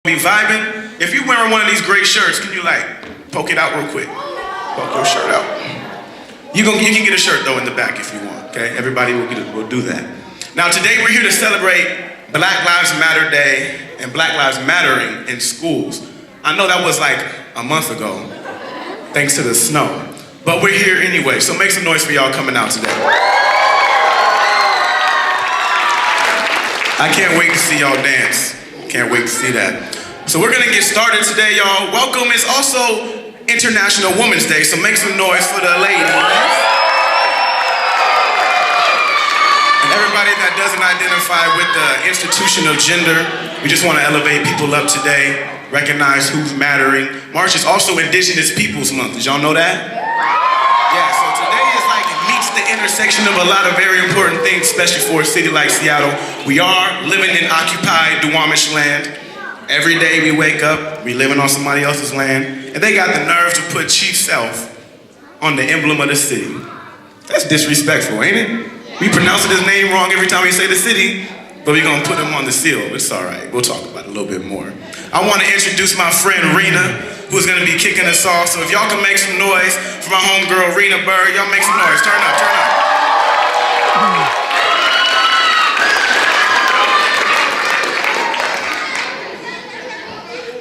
Be vibing. If you're wearing one of these gray shirts, can you like poke it out real quick? Poke your shirt out. You can get a shirt though in the back if you want, okay? Everybody will do that. Now today we're here to celebrate Black Lives Matter Day and Black Lives Mattering in schools. I know that was like a month ago, thanks to the snow. But we're here anyway, so make some noise for y'all coming out today. I can't wait to see y'all dance. Can't wait to see that. So we're gonna get started today, y'all. Welcome. It's also International Women's Day, so make some noise for the ladies. And everybody that doesn't identify with the institution of gender, we just want to elevate people up today, recognize who's mattering. March is also Indigenous Peoples Month. Did y'all know that? Yeah, so today is like, it meets the intersection of a lot of very important things, especially for a city like Seattle. We are living in occupied Duwamish land. Every day we wake up, we living on somebody else's land, and they got the nerve to put Chief Sealth on the emblem of the city. That's disrespectful, ain't it? We pronouncing his name wrong every time we say the city, but we're gonna put him on the seal. It's all right, we'll talk about it a little bit more. I wanna introduce my friend Rena, who's gonna be kicking us off. So if y'all can make some noise for my homegirl Rena Bird, y'all make some noise, turn up, turn up.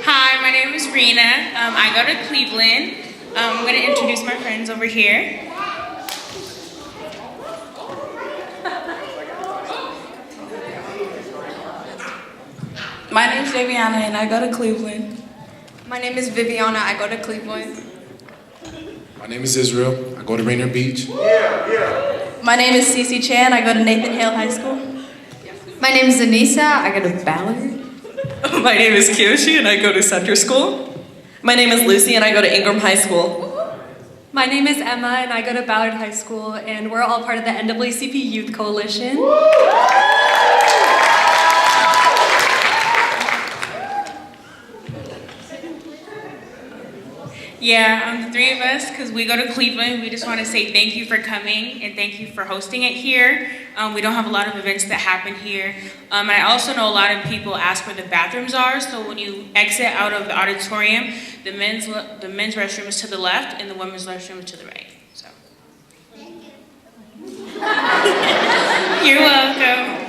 Hi, my name is Rena. I go to Cleveland. I'm going to introduce my friends over here. My name is Daviana and I go to Cleveland. My name is Viviana. I go to Cleveland. My name is Israel. I go to Rainier Beach. My name is Cece Chan. I go to Nathan Hale High School. My name is Anissa. I go to Ballard. My name is Kiyoshi and I go to Center School. My name is Lucy and I go to Ingram High School. My name is Emma and I go to Ballard High School, and we're all part of the NAACP Youth Coalition. Yeah, the three of us, because we go to Cleveland, we just want to say thank you for coming and thank you for hosting it here. We don't have a lot of events that happen here. And I also know a lot of people ask where the bathrooms are, so when you exit out of the auditorium, the men's restroom is to the left and the women's restroom is to the right. So. You're welcome.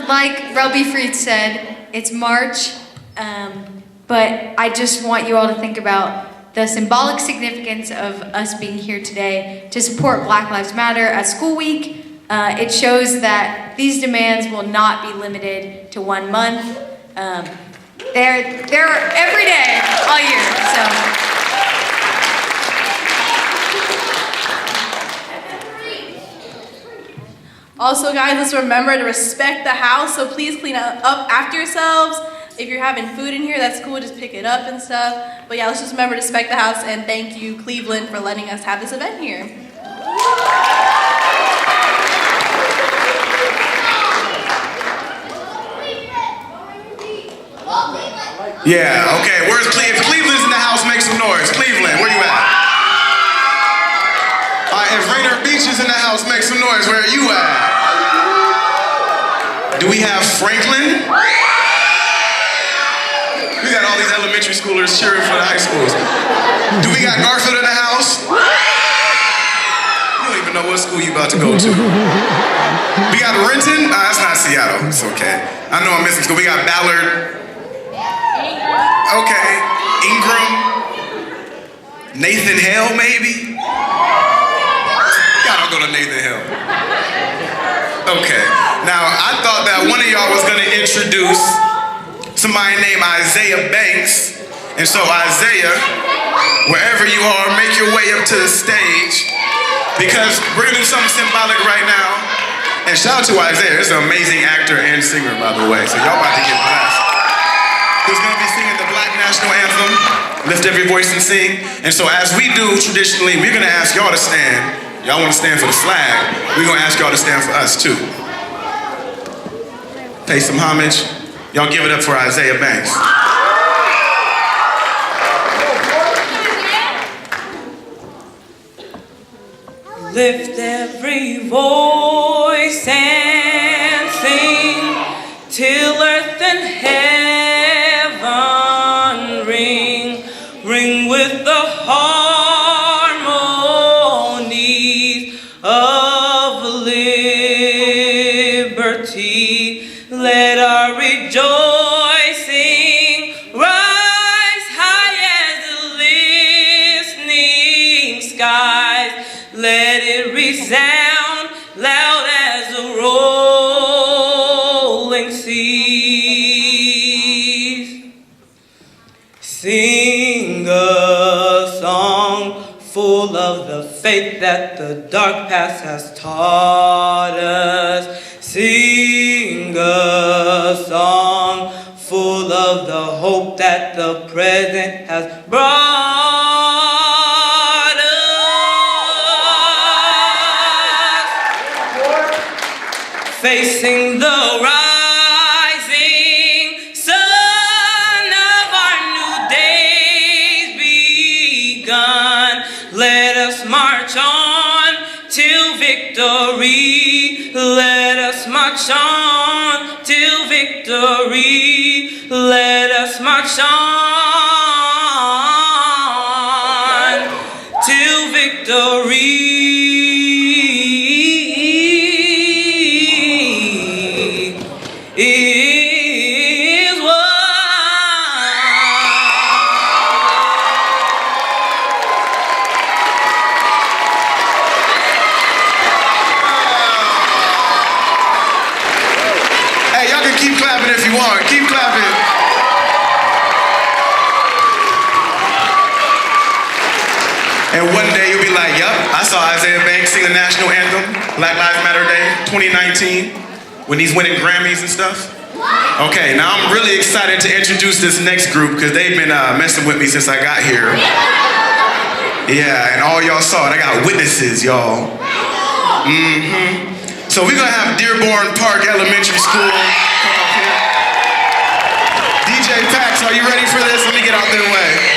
Like Robbie Freed said, it's March, but I just want you all to think about the symbolic significance of us being here today to support Black Lives Matter at School Week. It shows that these demands will not be limited to 1 month. They're every day, all year, so. Also, guys, let's remember to respect the house, so please clean up after yourselves. If you're having food in here, that's cool, just pick it up and stuff. But yeah, let's just remember to respect the house, and thank you, Cleveland, for letting us have this event here. Yeah, okay, where's Cleveland? If Cleveland's in the house, make some noise. Cleveland, where you at? All right, if Rainier Beach is in the house, make some noise. Where are you at? Do we have Franklin? We got all these elementary schoolers cheering for the high schools. Do we got Garfield in the house? You don't even know what school you about to go to. We got Renton? That's not Seattle, it's okay. I know I'm missing school. We got Ballard. Okay, Ingram. Nathan Hale, maybe? Y'all don't go to Nathan Hale. Okay, now I thought that one of y'all was gonna introduce somebody named Isaiah Banks. And so Isaiah, wherever you are, make your way up to the stage, because we're gonna do something symbolic right now. And shout out to Isaiah, he's an amazing actor and singer, by the way, so y'all about to get blessed. He's gonna be singing the Black National Anthem, lift every voice and sing. And so as we do traditionally, we're gonna ask y'all to stand. Y'all wanna stand for the flag, we're gonna ask y'all to stand for us too. Pay some homage. Y'all give it up for Isaiah Banks. Lift every voice and sing till earth and rejoicing, rise high as the listening skies. Let it resound loud as the rolling seas. Sing a song full of the faith that the dark past has taught us. Sing a song full of the hope that the present has brought us. Facing the rising sun of our new days begun. Let us march on till victory. Let us march on till victory. Let us march on till victory is won. Hey, y'all can keep clapping if you want. Keep clapping. And one day you'll be like, yup, I saw Isaiah Banks sing the national anthem, Black Lives Matter Day, 2019, when he's winning Grammys and stuff. Okay, now I'm really excited to introduce this next group because they've been messing with me since I got here. Yeah, and all y'all saw it. I got witnesses, y'all. So we're gonna have Dearborn Park Elementary School come up here. DJ Pax, are you ready for this? Let me get out their way.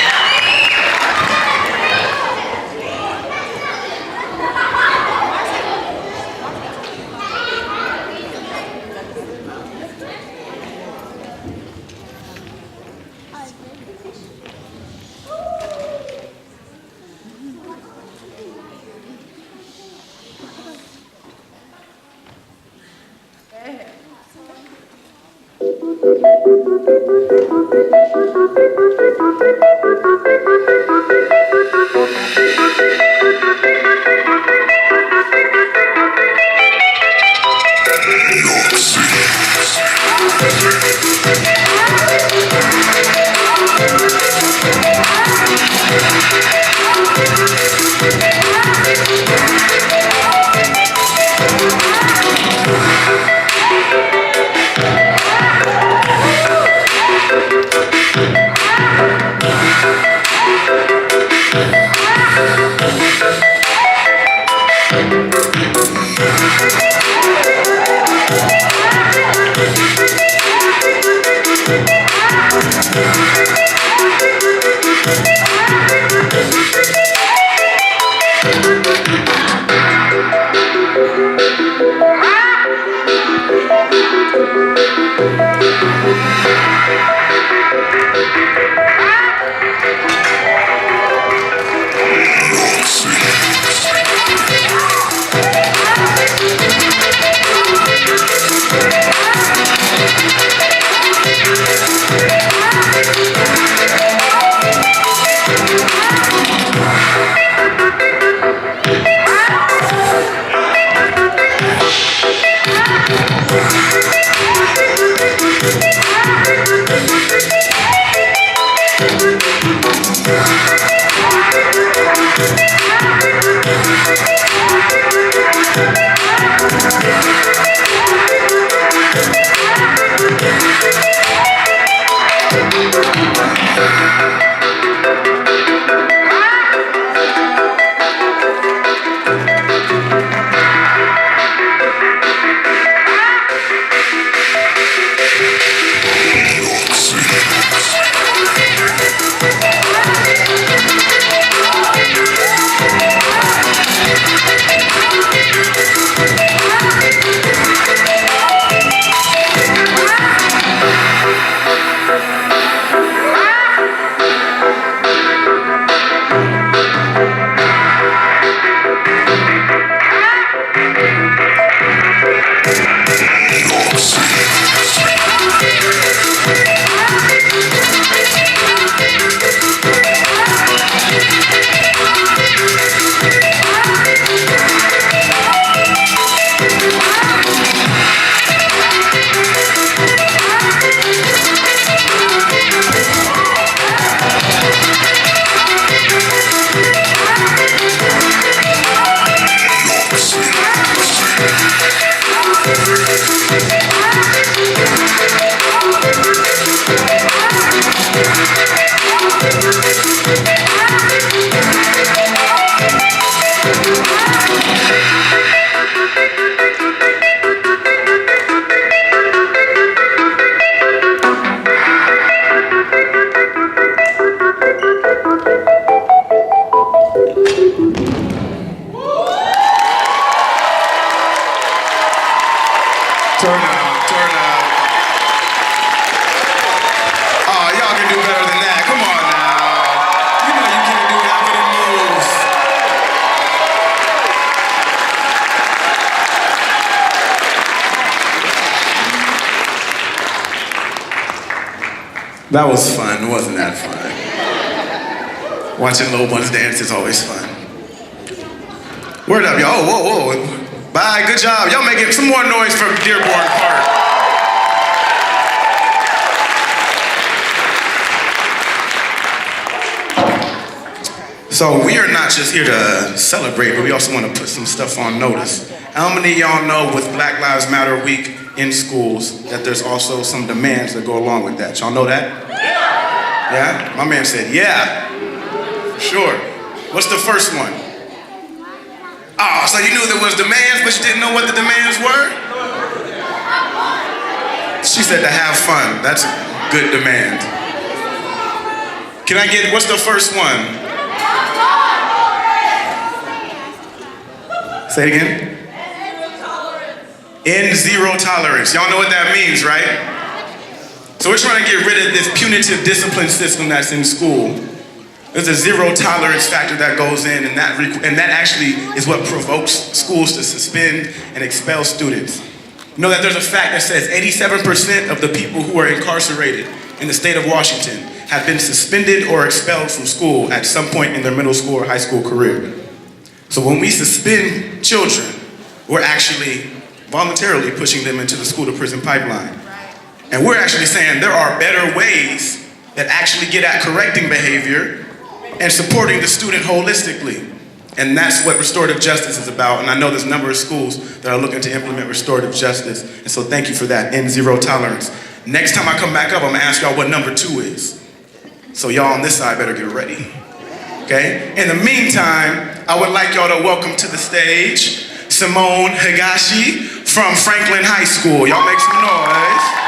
That was fun, wasn't that fun? Watching little ones dance is always fun. Word up, y'all. Whoa, whoa. Bye, good job. Y'all making some more noise for Dearborn Park. So we are not just here to celebrate, but we also want to put some stuff on notice. How many of y'all know with Black Lives Matter Week in schools that there's also some demands that go along with that? Y'all know that? Yeah? My man said, yeah. Sure. What's the first one? Oh, so you knew there was demands, but you didn't know what the demands were? She said to have fun. That's a good demand. Can I get, what's the first one? Say it again. End zero tolerance. Y'all know what that means, right? So we're trying to get rid of this punitive discipline system that's in school. There's a zero tolerance factor that goes in, and that actually is what provokes schools to suspend and expel students. You know that there's a fact that says 87% of the people who are incarcerated in the state of Washington have been suspended or expelled from school at some point in their middle school or high school career. So when we suspend children, we're actually voluntarily pushing them into the school to prison pipeline. And we're actually saying there are better ways that actually get at correcting behavior and supporting the student holistically. And that's what restorative justice is about. And I know there's a number of schools that are looking to implement restorative justice. And so thank you for that, end zero tolerance. Next time I come back up, I'm gonna ask y'all what number 2 is. So y'all on this side better get ready, okay? In the meantime, I would like y'all to welcome to the stage Simone Higashi from Franklin High School. Y'all make some noise.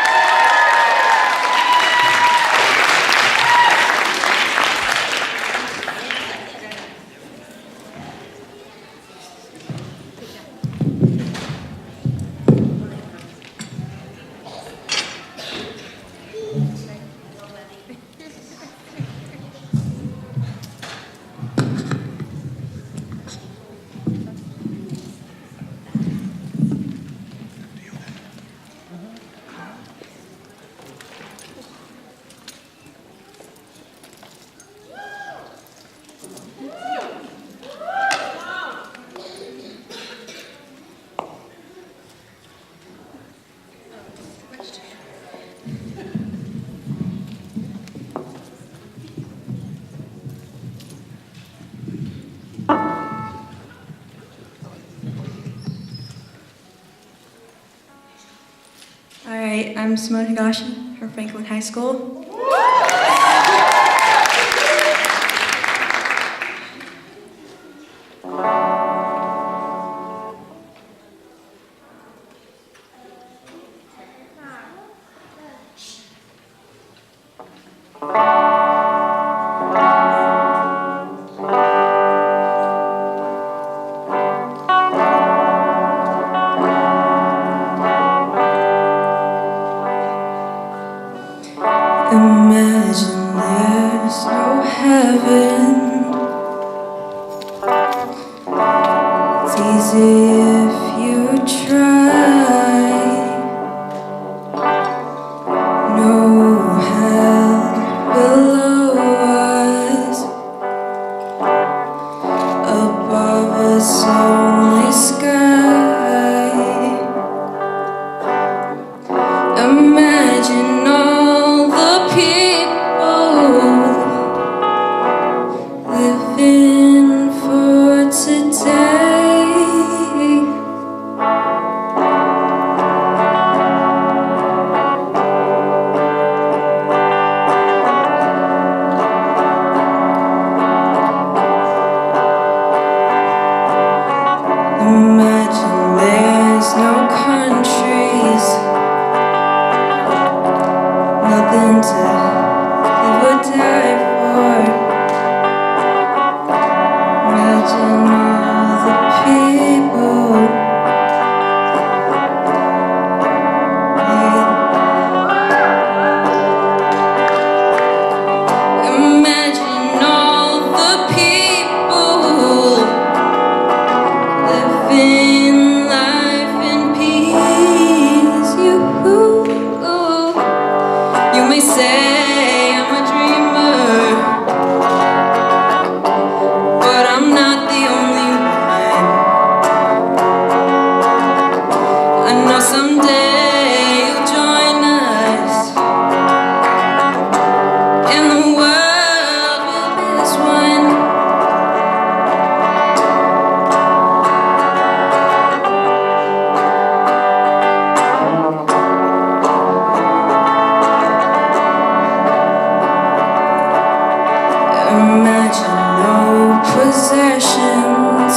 All right, I'm Simone Higashi from Franklin High School. Imagine there's no heaven. It's easy if you try. No hell below us. Above us only sky. Imagine all the people living for today. Imagine there's no countries, nothing to live or die for. Imagine all the people. Imagine all the people living life in peace. You may say coalitions.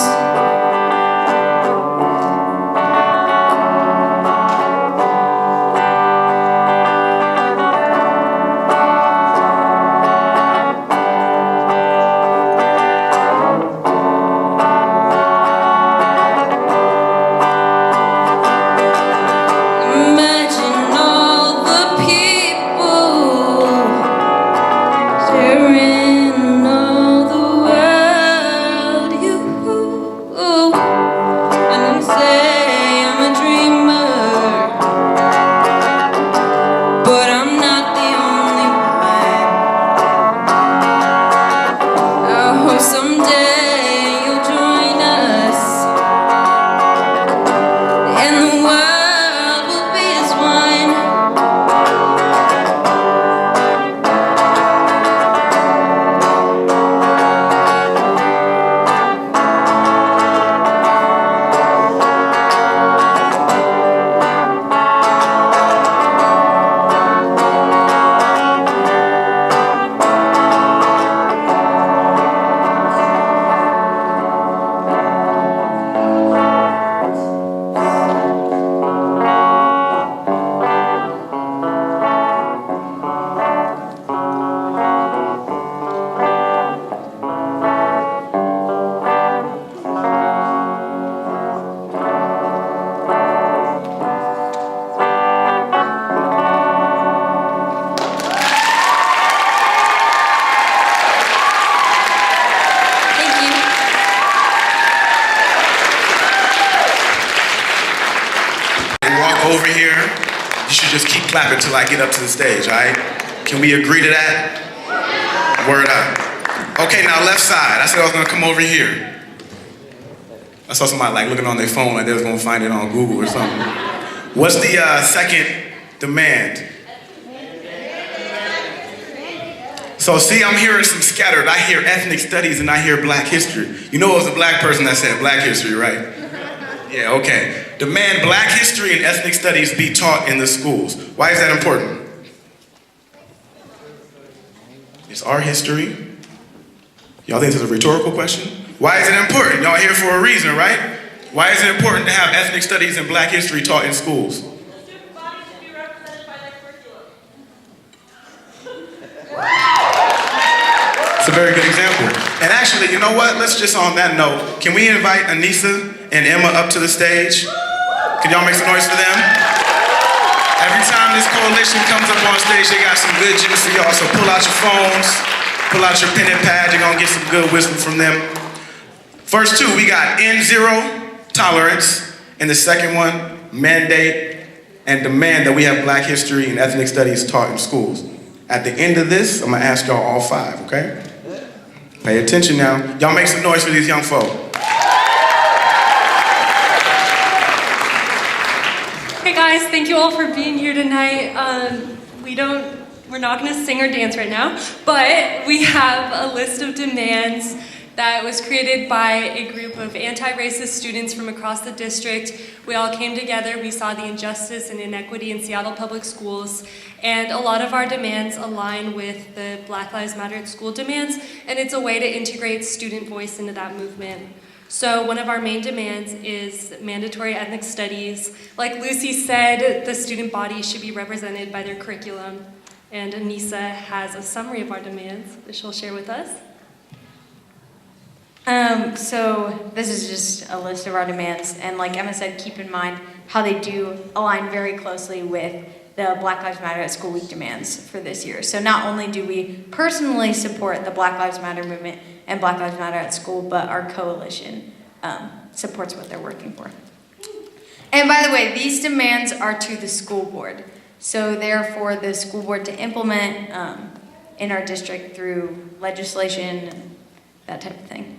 Imagine all the people sharing all the world. You and you say I'm a dreamer, but I'm not the only one. I hope someday you'll join us, and the world will be as one. Thank you. And walk over here, you should just keep clapping till I get up to the stage, all right? Can we agree to that? Word up. Okay, now left side. I said I was gonna come over here. I saw somebody like looking on their phone like they was gonna find it on Google or something. What's the second demand? So see, I'm hearing some scattered. I hear ethnic studies and I hear black history. You know it was a black person that said black history, right? Yeah, okay. Demand black history and ethnic studies be taught in the schools. Why is that important? It's our history. Y'all think this is a rhetorical question? Why is it important? Y'all here for a reason, right? Why is it important to have ethnic studies and black history taught in schools? It's a very good example. And actually, you know what? Let's just on that note, can we invite Anissa and Emma up to the stage? Can y'all make some noise for them? Every time this coalition comes up on stage, they got some good juice for y'all, so pull out your phones, pull out your pen and pad, you're gonna get some good wisdom from them. First two, we got end zero, tolerance, and the second one, mandate and demand that we have black history and ethnic studies taught in schools. At the end of this, I'm gonna ask y'all all five, okay? Pay attention now. Y'all make some noise for these young folk. Hey guys, thank you all for being here tonight. We're not gonna sing or dance right now, but we have a list of demands that was created by a group of anti-racist students from across the district. We all came together, we saw the injustice and inequity in Seattle Public Schools, and a lot of our demands align with the Black Lives Matter at School demands, and it's a way to integrate student voice into that movement. So one of our main demands is mandatory ethnic studies. Like Lucy said, the student body should be represented by their curriculum, and Anissa has a summary of our demands that she'll share with us. So this is just a list of our demands, and like Emma said, keep in mind how they do align very closely with the Black Lives Matter at School Week demands for this year. So not only do we personally support the Black Lives Matter movement and Black Lives Matter at School, but our coalition supports what they're working for. And by the way, these demands are to the school board. So therefore, the school board to implement in our district through legislation and that type of thing.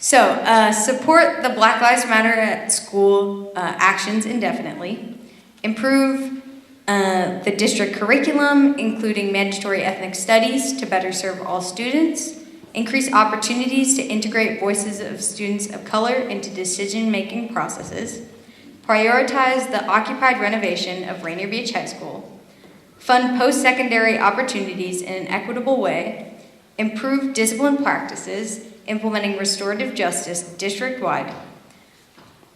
So support the Black Lives Matter at School actions indefinitely. Improve the district curriculum, including mandatory ethnic studies to better serve all students. Increase opportunities to integrate voices of students of color into decision-making processes. Prioritize the occupied renovation of Rainier Beach High School. Fund post-secondary opportunities in an equitable way. Improve discipline practices. implementing restorative justice district-wide.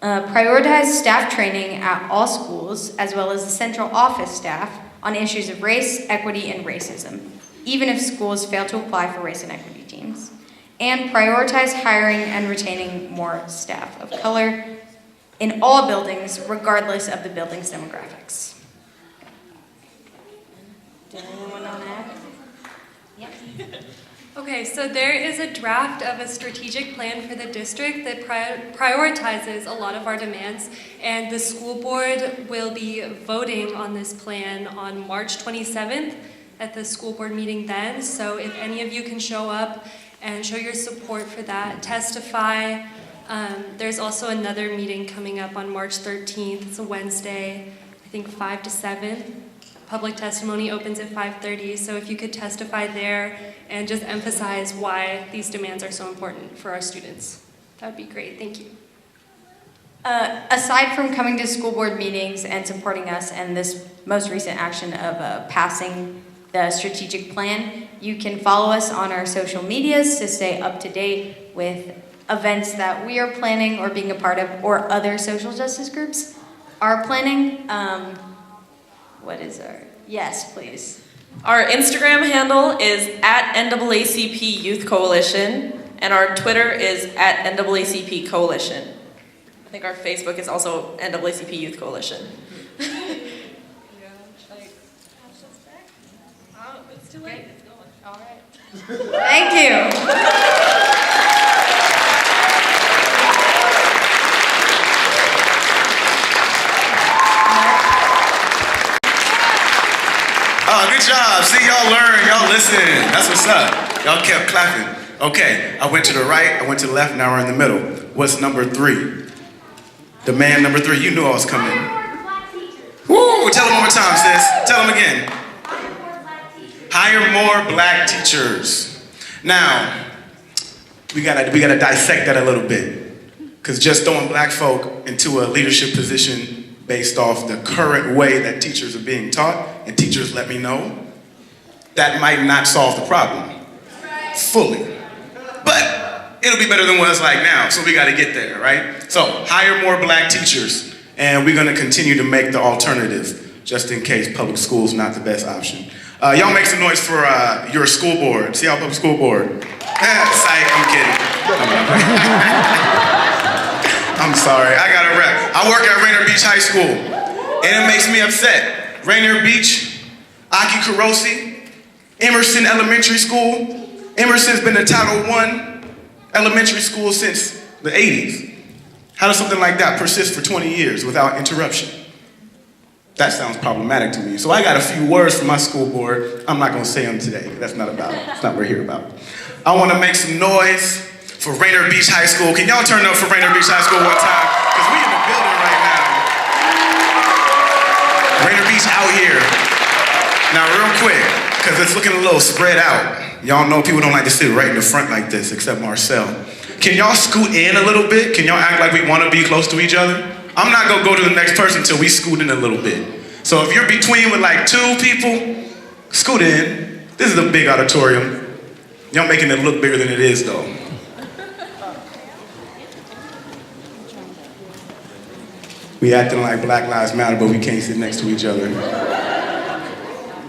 Prioritize staff training at all schools, as well as the central office staff, on issues of race, equity, and racism, even if schools fail to apply for race and equity teams. And prioritize hiring and retaining more staff of color in all buildings, regardless of the building's demographics. Does anyone want to add? Yep. Okay, so there is a draft of a strategic plan for the district that prioritizes a lot of our demands, and the school board will be voting on this plan on March 27th at the school board meeting then. So if any of you can show up and show your support for that, testify. There's also another meeting coming up on March 13th. It's a Wednesday, I think 5 to 7. Public testimony opens at 5:30, so if you could testify there and just emphasize why these demands are so important for our students, that would be great. Thank you. Aside from coming to school board meetings and supporting us and this most recent action of passing the strategic plan, you can follow us on our social medias to stay up to date with events that we are planning or being a part of, or other social justice groups are planning. What is our, yes, please. Our Instagram handle is @NAACP Youth Coalition, and our Twitter is @NAACP Coalition. I think our Facebook is also NAACP Youth Coalition. It's too late. It's going. All right. Thank you. Oh, good job. See, y'all learn, y'all listen. That's what's up. Y'all kept clapping. Okay, I went to the right, I went to the left, now we're in the middle. What's number 3? Demand number 3. You knew I was coming. Woo! Tell them one more time, sis. Tell them again. Hire more black teachers. Now, we gotta dissect that a little bit. Because just throwing black folk into a leadership position based off the current way that teachers are being taught, and teachers let me know, that might not solve the problem fully. But it'll be better than what it's like now, so we gotta get there, right? So, hire more black teachers, and we're gonna continue to make the alternative, just in case public school's not the best option. Y'all make some noise for your school board. See our public school board? Psych, I'm kidding. I'm sorry, I got a rep. I work at Rainier Beach High School, and it makes me upset. Rainier Beach, Aki Kurosi, Emerson Elementary School. Emerson's been a Title I elementary school since the 80s. How does something like that persist for 20 years without interruption? That sounds problematic to me. So I got a few words from my school board. I'm not gonna say them today. That's not about it. That's not what we're here about. I wanna make some noise for Rainier Beach High School. Can y'all turn up for Rainier Beach High School one time? Because we in the building right now. Rainier Beach out here. Now real quick, because it's looking a little spread out. Y'all know people don't like to sit right in the front like this, except Marcel. Can y'all scoot in a little bit? Can y'all act like we wanna be close to each other? I'm not gonna go to the next person until we scoot in a little bit. So if you're between with like 2 people, scoot in. This is a big auditorium. Y'all making it look bigger than it is though. We acting like Black Lives Matter, but we can't sit next to each other.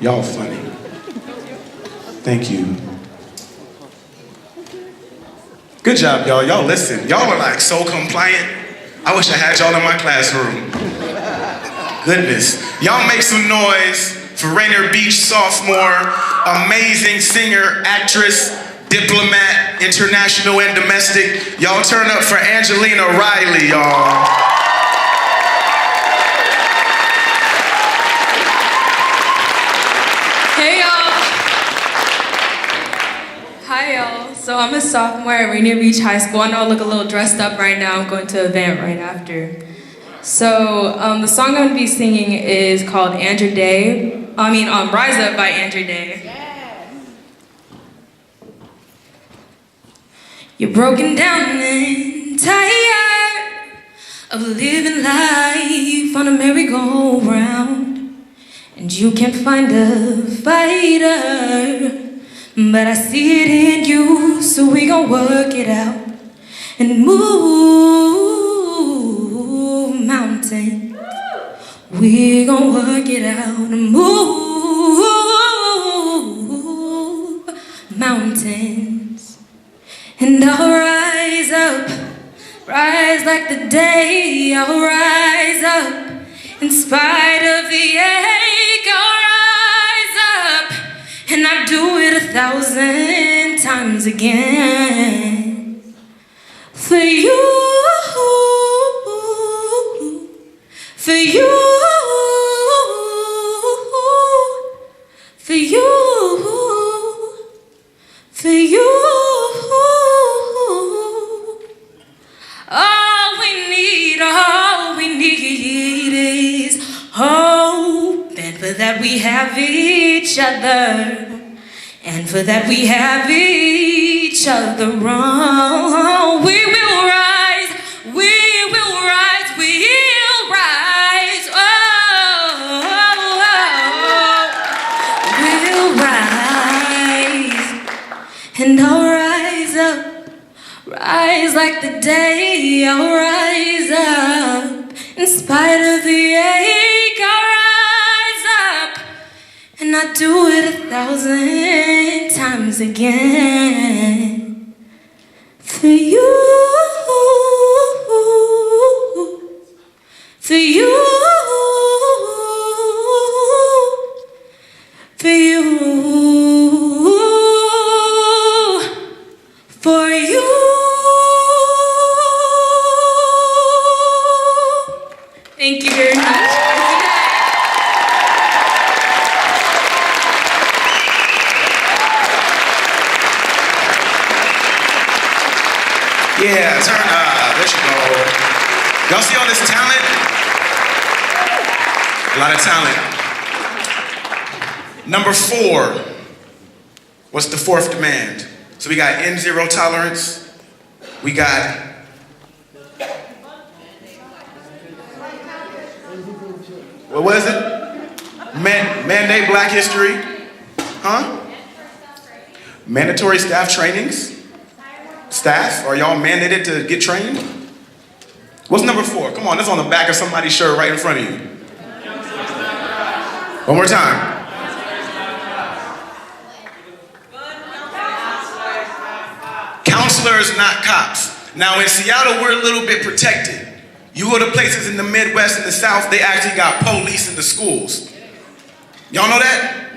Y'all funny. Thank you. Good job, y'all. Y'all listen. Y'all are like so compliant. I wish I had y'all in my classroom. Goodness. Y'all make some noise for Rainier Beach sophomore, amazing singer, actress, diplomat, international and domestic. Y'all turn up for Angelina Riley, y'all. Hey y'all! Hi y'all. So I'm a sophomore at Rainier Beach High School. I know I look a little dressed up right now. I'm going to an event right after. So the song I'm going to be singing is called Andrew Day. Rise Up by Andrew Day. Yeah. You're broken down and tired of living life on a merry-go-round. And you can't find a fighter but I see it in you, so we gon' work it out and move mountains. We gon' work it out and move mountains. And I'll rise up, rise like the day. I'll rise up in spite of the ache. I'll rise up and I'll do it 1,000 times again. For you, for you, for you, for you. All we need is hope. And for that we have each other. And for that we have each other. Oh, we will rise, we will rise, we'll rise. Oh, we'll rise. And I'll rise up. Rise like the day, I'll rise up. In spite of the ache, I'll rise up. And I'll do it 1,000 times again. For you, for you, for you, for you. Thank you very much. Yeah, there she go. Y'all see all this talent? A lot of talent. Number 4. What's the 4th demand? So we got end zero tolerance. We got what was it? Mandate Black History. Huh? Mandatory staff trainings. Staff, are y'all mandated to get trained? What's number 4? Come on, that's on the back of somebody's shirt right in front of you. One more time. Counselors, not cops. Now in Seattle, we're a little bit protected. You go to places in the Midwest and the South, they actually got police in the schools. Y'all know that?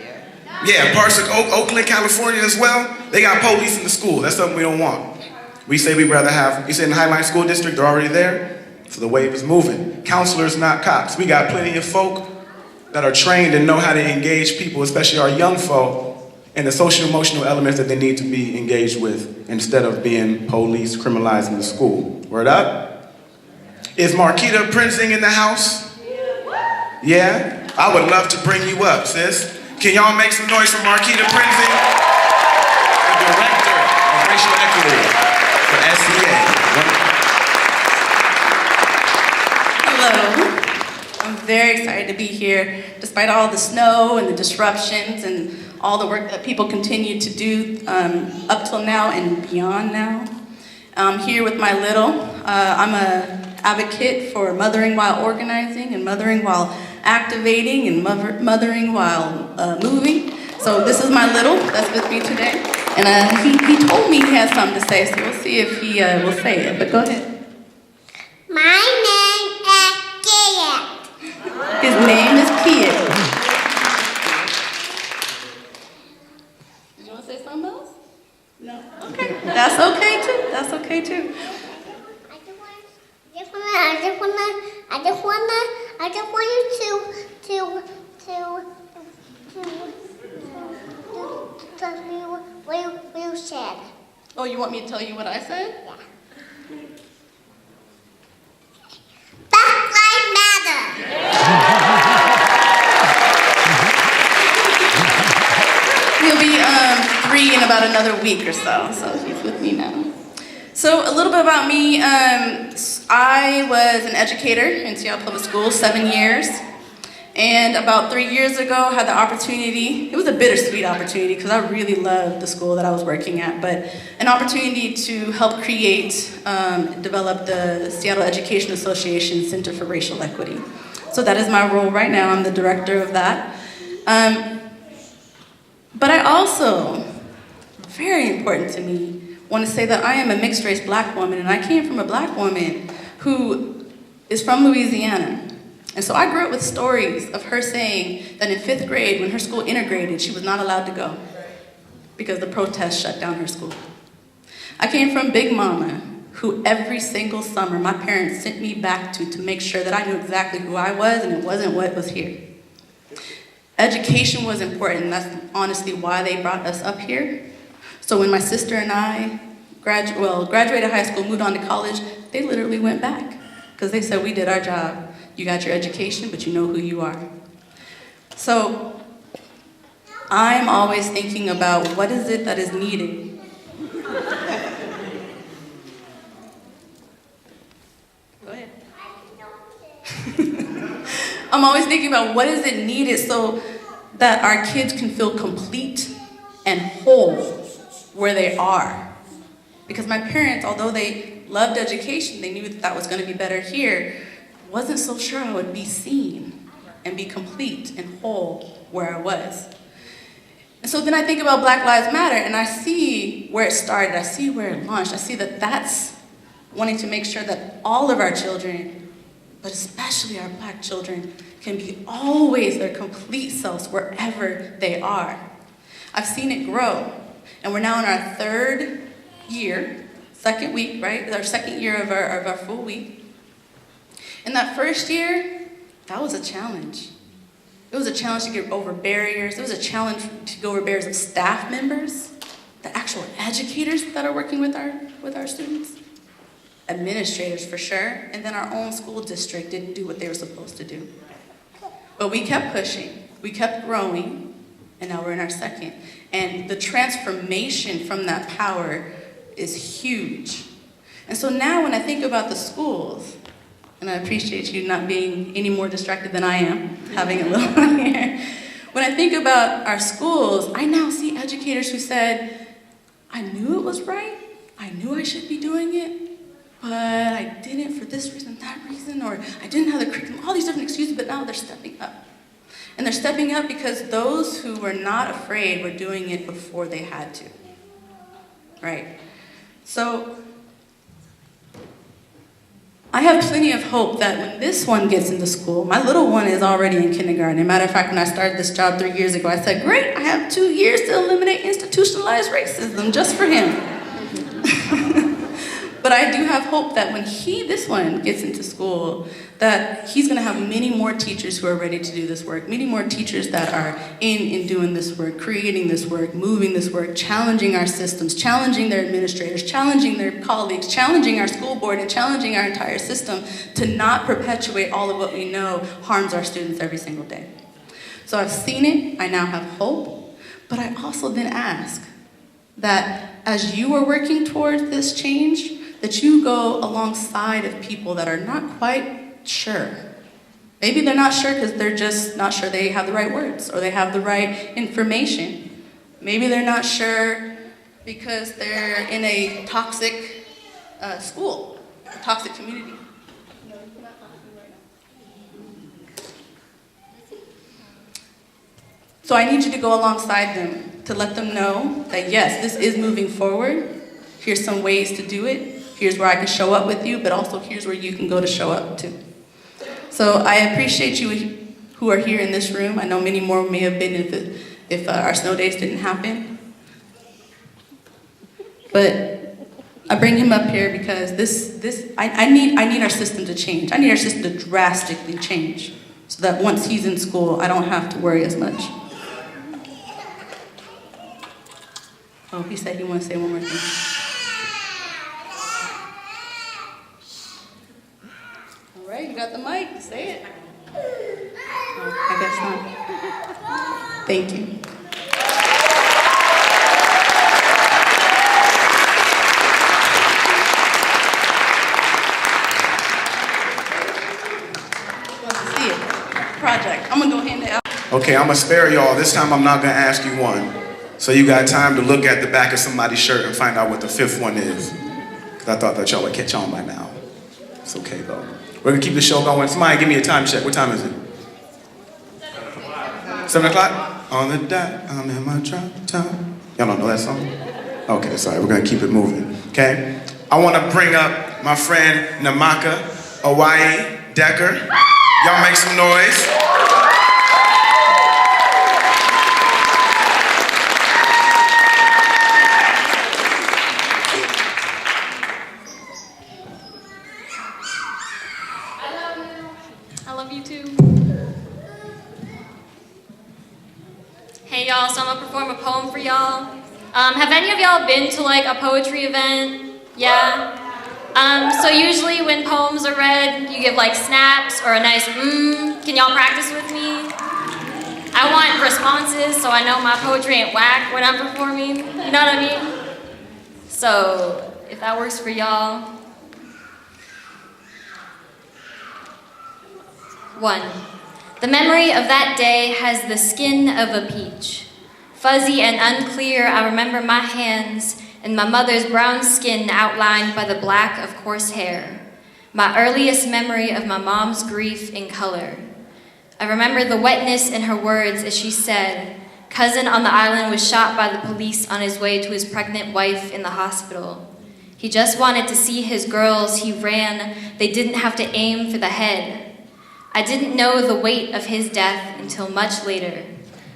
Yeah, parts of Oakland, California as well, they got police in the school. That's something we don't want. We say we'd rather have, you said in Highline School District, they're already there, so the wave is moving. Counselors, not cops. We got plenty of folk that are trained and know how to engage people, especially our young folk, and the social emotional elements that they need to be engaged with instead of being police criminalized in the school. Word up? Is Marquita Prinzing in the house? Yeah? I would love to bring you up, sis. Can y'all make some noise for Marquita Prinzing? The Director of Racial Equity for SCA. Hello. I'm very excited to be here, despite all the snow and the disruptions and all the work that people continue to do up till now and beyond now. I'm here with my little. I'm an advocate for mothering while organizing and mothering while activating and mothering while moving. So this is my little that's with me today. And he told me he has something to say, so we'll see if he will say it. But go ahead. My name is Kiet. His name is Kiet. Did you want to say something else? No? Okay. That's okay too. That's okay too. I just want you to tell me what you said. Oh, you want me to tell you what I said? Yeah. Black Lives Matter. He'll be 3 in about another week or so he's with me now. So a little bit about me. I was an educator in Seattle Public Schools 7 years. And about 3 years ago, had the opportunity, it was a bittersweet opportunity because I really loved the school that I was working at, but an opportunity to help create, develop the Seattle Education Association Center for Racial Equity. So that is my role right now. I'm the director of that. But I also, very important to me, want to say that I am a mixed race black woman, and I came from a black woman who is from Louisiana. And so I grew up with stories of her saying that in 5th grade, when her school integrated, she was not allowed to go because the protests shut down her school. I came from Big Mama, who every single summer my parents sent me back to make sure that I knew exactly who I was and it wasn't what was here. Education was important, and that's honestly why they brought us up here. So when my sister and I graduated high school, moved on to college, they literally went back because they said, we did our job. You got your education, but you know who you are. So I'm always thinking about what is it that is needed. Go ahead. I'm always thinking about what is it needed so that our kids can feel complete and whole where they are. Because my parents, although they loved education, they knew that that was going to be better here, wasn't so sure I would be seen and be complete and whole where I was. And so then I think about Black Lives Matter, and I see where it started, I see where it launched, I see that that's wanting to make sure that all of our children, but especially our black children, can be always their complete selves wherever they are. I've seen it grow, and we're now in our 3rd year, 2nd week, right? Our 2nd year of our full week. In that first year, that was a challenge. It was a challenge to get over barriers. It was a challenge to go over barriers of staff members, the actual educators that are working with our students, administrators for sure, and then our own school district didn't do what they were supposed to do. But we kept pushing, we kept growing, and now we're in our 2nd. And the transformation from that power is huge. And so now when I think about the schools, and I appreciate you not being any more distracted than I am, having a little one here. When I think about our schools, I now see educators who said, I knew it was right, I knew I should be doing it, but I didn't for this reason, that reason, or I didn't have the curriculum, all these different excuses, but now they're stepping up. And they're stepping up because those who were not afraid were doing it before they had to, right? So, I have plenty of hope that when this one gets into school, my little one is already in kindergarten. As a matter of fact, when I started this job 3 years ago, I said, great, I have 2 years to eliminate institutionalized racism just for him. But I do have hope that when this one gets into school, that he's gonna have many more teachers who are ready to do this work, many more teachers that are in doing this work, creating this work, moving this work, challenging our systems, challenging their administrators, challenging their colleagues, challenging our school board, and challenging our entire system to not perpetuate all of what we know harms our students every single day. So I've seen it, I now have hope, but I also then ask that as you are working towards this change, that you go alongside of people that are not quite sure. Maybe they're not sure because they're just not sure they have the right words or they have the right information. Maybe they're not sure because they're in a toxic school, a toxic community. So I need you to go alongside them to let them know that yes, this is moving forward. Here's some ways to do it. Here's where I can show up with you, but also here's where you can go to show up too. So I appreciate you who are here in this room. I know many more may have been if our snow days didn't happen. But I bring him up here because I need our system to change. I need our system to drastically change so that once he's in school, I don't have to worry as much. Oh, he said he wants to say one more thing. All right, you got the mic. Say it. Oh, I guess not. Thank you. Let's see it. Project. I'm gonna go Okay, I'm gonna spare y'all. This time I'm not gonna ask you one. So you got time to look at the back of somebody's shirt and find out what the fifth one is. Because I thought that y'all would catch on by now. It's okay though. We're gonna keep the show going. Somebody give me a time check. What time is it? 7 o'clock? On the dot, I'm in my drop top. Y'all don't know that song? Okay, sorry, we're gonna keep it moving, okay? I wanna bring up my friend Namaka Awai Decker. Y'all make some noise. I love you too. Hey y'all, so I'm gonna perform a poem for y'all. Have any of y'all been to like a poetry event? Yeah? So usually when poems are read, you give like snaps or a nice Can y'all practice with me? I want responses so I know my poetry ain't whack when I'm performing. You know what I mean? So if that works for y'all. 1. The memory of that day has the skin of a peach. Fuzzy and unclear, I remember my hands and my mother's brown skin outlined by the black of coarse hair. My earliest memory of my mom's grief in color. I remember the wetness in her words as she said, "Cousin on the island was shot by the police on his way to his pregnant wife in the hospital. He just wanted to see his girls, he ran, they didn't have to aim for the head." I didn't know the weight of his death until much later.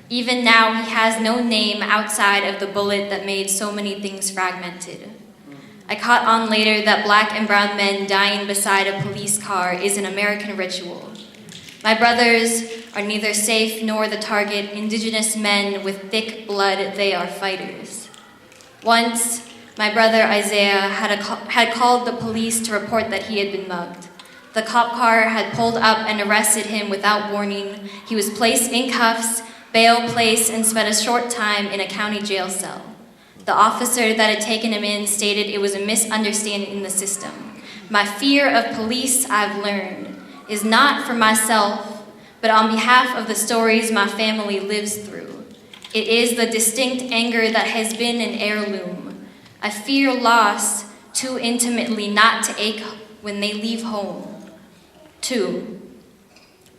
Even now, he has no name outside of the bullet that made so many things fragmented. I caught on later that black and brown men dying beside a police car is an American ritual. My brothers are neither safe nor the target. Indigenous men with thick blood, they are fighters. Once, my brother Isaiah had called the police to report that he had been mugged. The cop car had pulled up and arrested him without warning. He was placed in cuffs, bail placed, and spent a short time in a county jail cell. The officer that had taken him in stated it was a misunderstanding in the system. My fear of police, I've learned, is not for myself, but on behalf of the stories my family lives through. It is the distinct anger that has been an heirloom. I fear loss too intimately not to ache when they leave home. 2.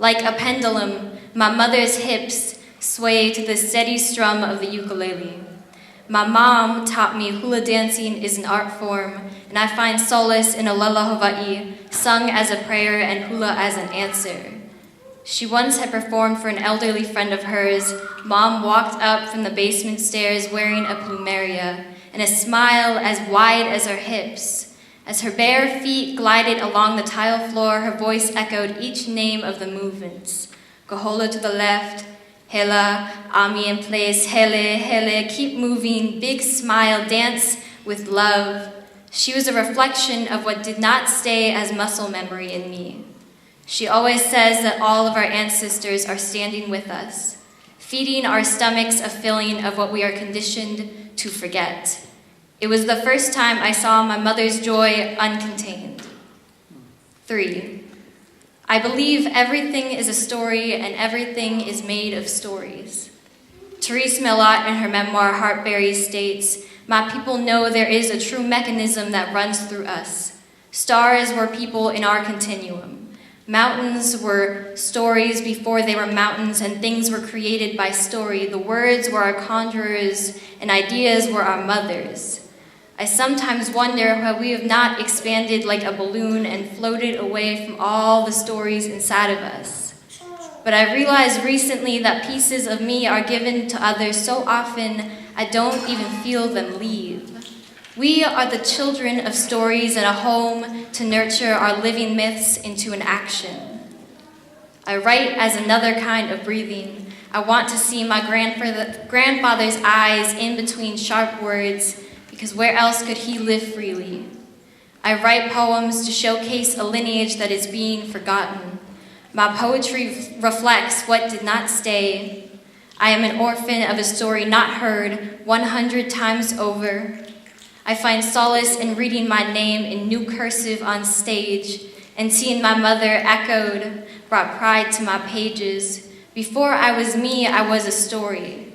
Like a pendulum, my mother's hips sway to the steady strum of the ukulele. My mom taught me hula dancing is an art form, and I find solace in Olelo Hawaii, sung as a prayer and hula as an answer. She once had performed for an elderly friend of hers. Mom walked up from the basement stairs wearing a plumeria and a smile as wide as her hips. As her bare feet glided along the tile floor, her voice echoed each name of the movements. Kohola to the left, Hela, Ami in place, Hele, Hele, keep moving, big smile, dance with love. She was a reflection of what did not stay as muscle memory in me. She always says that all of our ancestors are standing with us, feeding our stomachs a filling of what we are conditioned to forget. It was the first time I saw my mother's joy uncontained. 3. I believe everything is a story and everything is made of stories. Therese Millot in her memoir Heartberries states, "My people know there is a true mechanism that runs through us. Stars were people in our continuum. Mountains were stories before they were mountains, and things were created by story. The words were our conjurers and ideas were our mothers. I sometimes wonder why we have not expanded like a balloon and floated away from all the stories inside of us. But I realized recently that pieces of me are given to others so often I don't even feel them leave. We are the children of stories and a home to nurture our living myths into an action. I write as another kind of breathing. I want to see my grandfather's eyes in between sharp words, because where else could he live freely? I write poems to showcase a lineage that is being forgotten. My poetry reflects what did not stay. I am an orphan of a story not heard 100 times over. I find solace in reading my name in new cursive on stage, and seeing my mother echoed brought pride to my pages. Before I was me, I was a story.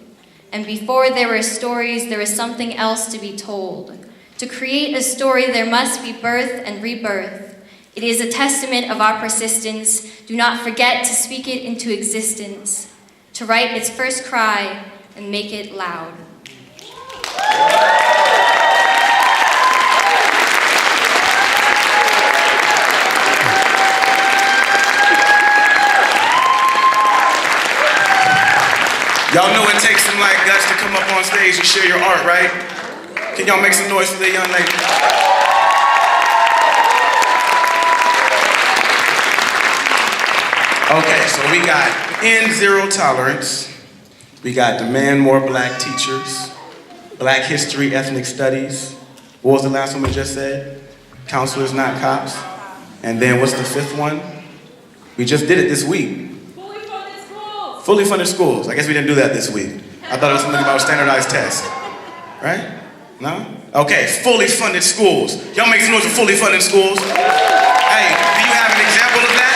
And before there were stories, there was something else to be told. To create a story, there must be birth and rebirth. It is a testament of our persistence. Do not forget to speak it into existence, to write its first cry and make it loud. Y'all know it takes some like guts to come up on stage and share your art, right? Can y'all make some noise for the young lady? Okay, so we got end zero tolerance. We got demand more black teachers, black history, ethnic studies. What was the last one we just said? Counselors, not cops. And then what's the fifth one? We just did it this week. Fully funded schools. I guess we didn't do that this week. I thought it was something about standardized tests. Right? No? Okay, fully funded schools. Y'all make some noise for fully funded schools. Hey, do you have an example of that?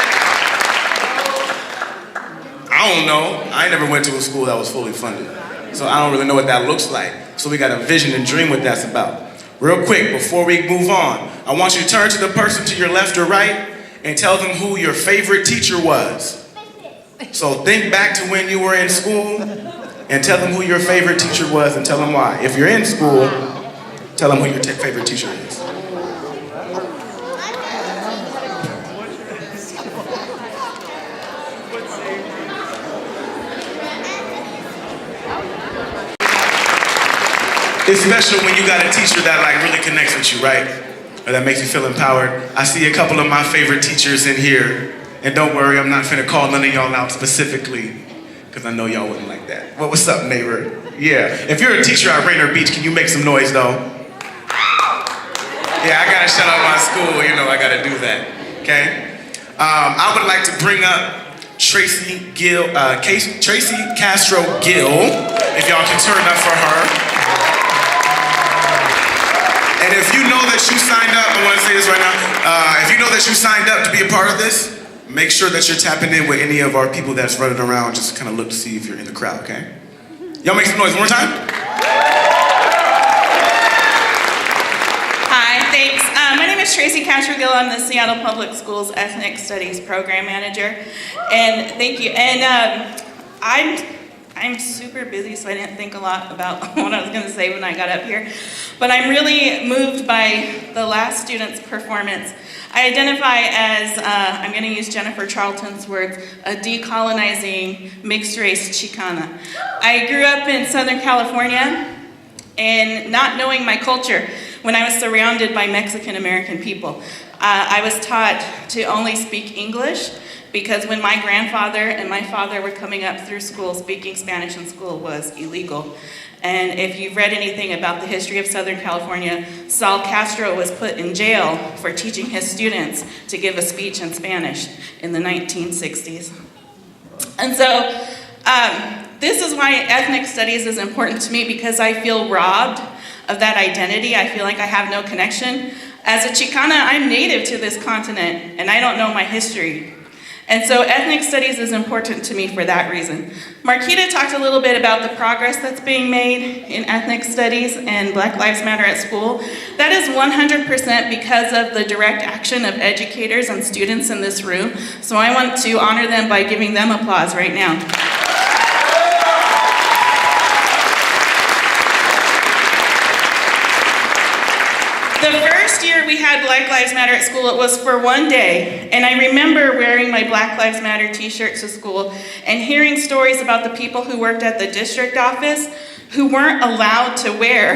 I don't know. I never went to a school that was fully funded. So I don't really know what that looks like. So we got a vision and dream what that's about. Real quick, before we move on, I want you to turn to the person to your left or right and tell them who your favorite teacher was. So think back to when you were in school and tell them who your favorite teacher was and tell them why. If you're in school, tell them who your favorite teacher is. It's special when you got a teacher that like really connects with you, right? Or that makes you feel empowered. I see a couple of my favorite teachers in here. And don't worry, I'm not finna call none of y'all out specifically, because I know y'all wouldn't like that. Well, what's up, neighbor? Yeah, if you're a teacher at Rainier Beach, can you make some noise, though? Yeah, I gotta shout out my school, you know, I gotta do that, okay? I would like to bring up Tracy Castro Gill, if y'all can turn up for her. And if you know that you signed up, I wanna say this right now, if you know that you signed up to be a part of this, make sure that you're tapping in with any of our people that's running around, just kind of look to see if you're in the crowd, okay? Y'all make some noise one more time. Hi, thanks. My name is Tracy Castro-Gill. I'm the Seattle Public Schools Ethnic Studies Program Manager. And thank you. And I'm super busy, so I didn't think a lot about what I was going to say when I got up here. But I'm really moved by the last student's performance. I identify as, I'm going to use Jennifer Charlton's words, a decolonizing mixed-race Chicana. I grew up in Southern California, and not knowing my culture, when I was surrounded by Mexican-American people, I was taught to only speak English, because when my grandfather and my father were coming up through school, speaking Spanish in school was illegal. And if you've read anything about the history of Southern California, Saul Castro was put in jail for teaching his students to give a speech in Spanish in the 1960s. And so this is why ethnic studies is important to me, because I feel robbed of that identity. I feel like I have no connection. As a Chicana, I'm native to this continent, and I don't know my history. And so ethnic studies is important to me for that reason. Marquita talked a little bit about the progress that's being made in ethnic studies and Black Lives Matter at school. That is 100% because of the direct action of educators and students in this room. So I want to honor them by giving them applause right now. The first year we had Black Lives Matter at school, it was for one day. And I remember wearing my Black Lives Matter t-shirt to school and hearing stories about the people who worked at the district office who weren't allowed to wear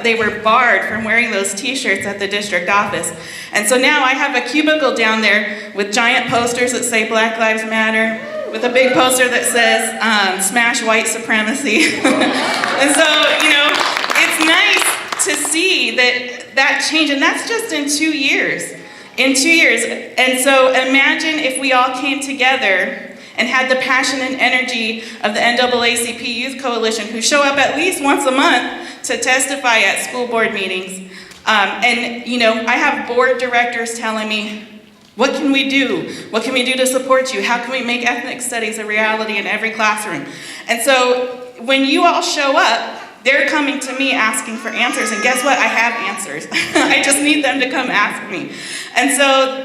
they were barred from wearing those t-shirts at the district office. And so now I have a cubicle down there with giant posters that say Black Lives Matter, with a big poster that says smash white supremacy. And so, you know, it's nice to see that change, and that's just in 2 years. In 2 years. And so imagine if we all came together and had the passion and energy of the NAACP Youth Coalition, who show up at least once a month to testify at school board meetings. And you know, I have board directors telling me, What can we do? What can we do to support you? How can we make ethnic studies a reality in every classroom? And so when you all show up, they're coming to me asking for answers, and guess what? I have answers. I just need them to come ask me. And so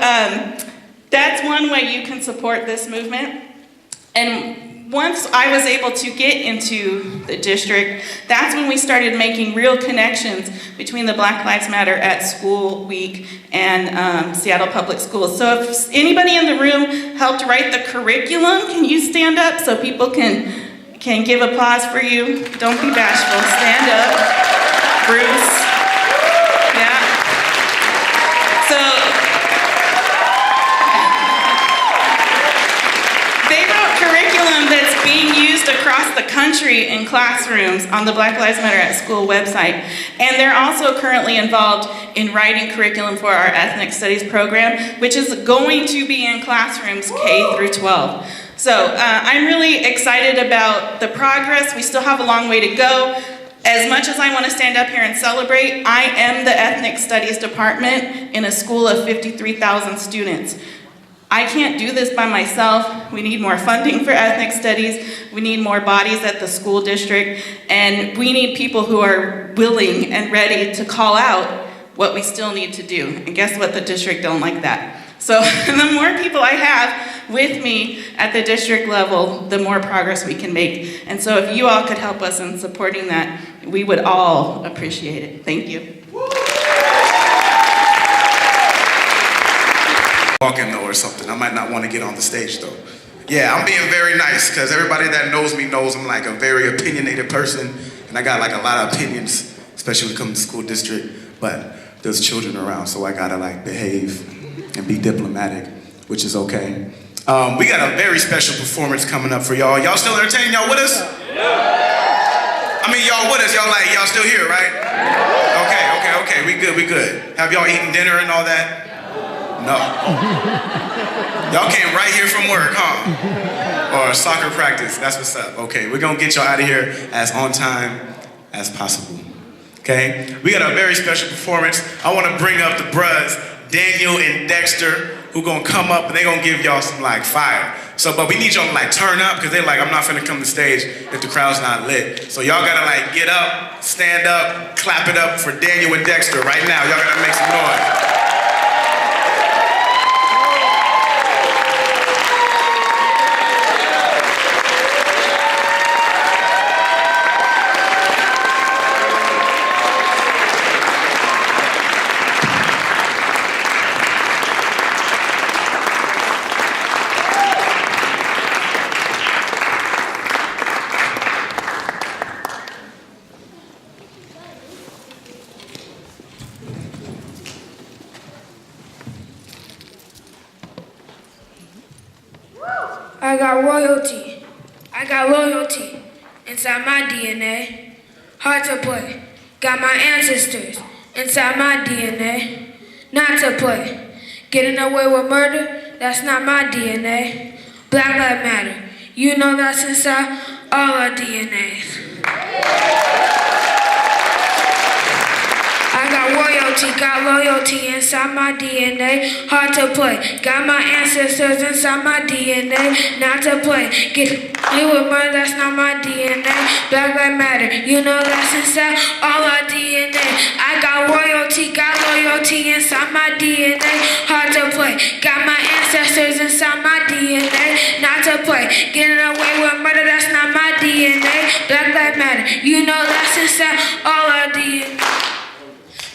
that's one way you can support this movement. And once I was able to get into the district, that's when we started making real connections between the Black Lives Matter at School Week and Seattle Public Schools. So if anybody in the room helped write the curriculum, can you stand up so people can give applause for you? Don't be bashful, stand up. Bruce. Yeah. So, they wrote curriculum that's being used across the country in classrooms on the Black Lives Matter at School website. And they're also currently involved in writing curriculum for our ethnic studies program, which is going to be in classrooms K through 12. So I'm really excited about the progress. We still have a long way to go. As much as I want to stand up here and celebrate, I am the Ethnic Studies Department in a school of 53,000 students. I can't do this by myself. We need more funding for ethnic studies. We need more bodies at the school district. And we need people who are willing and ready to call out what we still need to do. And guess what? The district don't like that. So the more people I have with me at the district level, the more progress we can make. And so if you all could help us in supporting that, we would all appreciate it. Thank you. Walking though or something. I might not want to get on the stage though. Yeah, I'm being very nice because everybody that knows me knows I'm like a very opinionated person, and I got like a lot of opinions, especially when it comes to school district, but there's children around, so I gotta like behave and be diplomatic, which is okay. We got a very special performance coming up for y'all. Y'all still entertained? Y'all with us? I mean, y'all with us? Y'all still here, right? Okay. We good. Have y'all eaten dinner and all that? No. Y'all came right here from work, huh? Or soccer practice. That's what's up. Okay, we're gonna get y'all out of here as on time as possible. Okay? We got a very special performance. I want to bring up the bruhs, Daniel and Dexter, who gonna come up and they gonna give y'all some like fire. So, but we need y'all to like turn up because they're like, I'm not finna come to stage if the crowd's not lit. So y'all gotta like get up, stand up, clap it up for Daniel and Dexter right now. Y'all gotta make some noise. I got royalty. I got loyalty inside my DNA. Hard to play. Got my ancestors inside my DNA. Not to play. Getting away with murder, that's not my DNA. Black Lives Matter. You know that's inside all our DNAs. I got royalty, got loyalty inside my DNA. Hard to play. Got my ancestors inside my DNA. Not to play. Get away with murder, that's not my DNA. Black Lives Matter. You know that's inside all our DNA. I got royalty, got loyalty inside my DNA. Hard to play. Got my ancestors inside my DNA. Not to play. Getting away with murder, that's not my DNA. Black Lives Matter. You know that's inside all our DNA.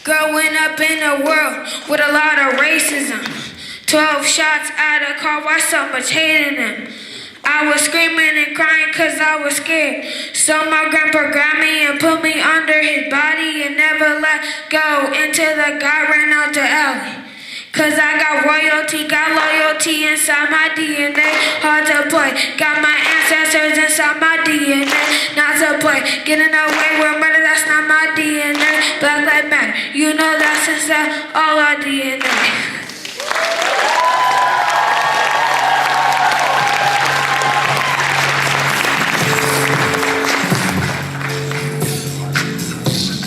Growing up in a world with a lot of racism. 12 shots at a car, why so much hate in them? I was screaming and crying cause I was scared. So my grandpa grabbed me and put me under his body and never let go until the guy ran out the alley. Cause I got royalty, got loyalty inside my DNA. Hard to play, got my ancestors inside my DNA. Not to play, getting away with murder, that's not my DNA. Black Lives Matter, you know that's inside all our DNA.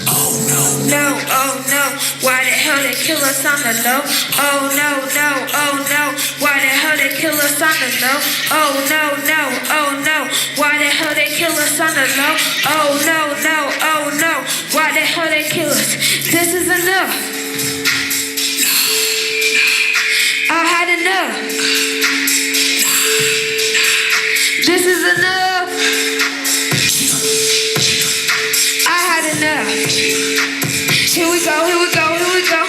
Oh no, no, oh no. Why the hell they kill us on the low? Oh no, no, oh no. Why the hell they kill us on the low? Oh no, no, oh no. Why the hell they kill us on the low? Oh no, no, oh no. Why the hell they kill us? This is enough. I had enough. This is enough. I had enough. Here we go, here we go, here we go.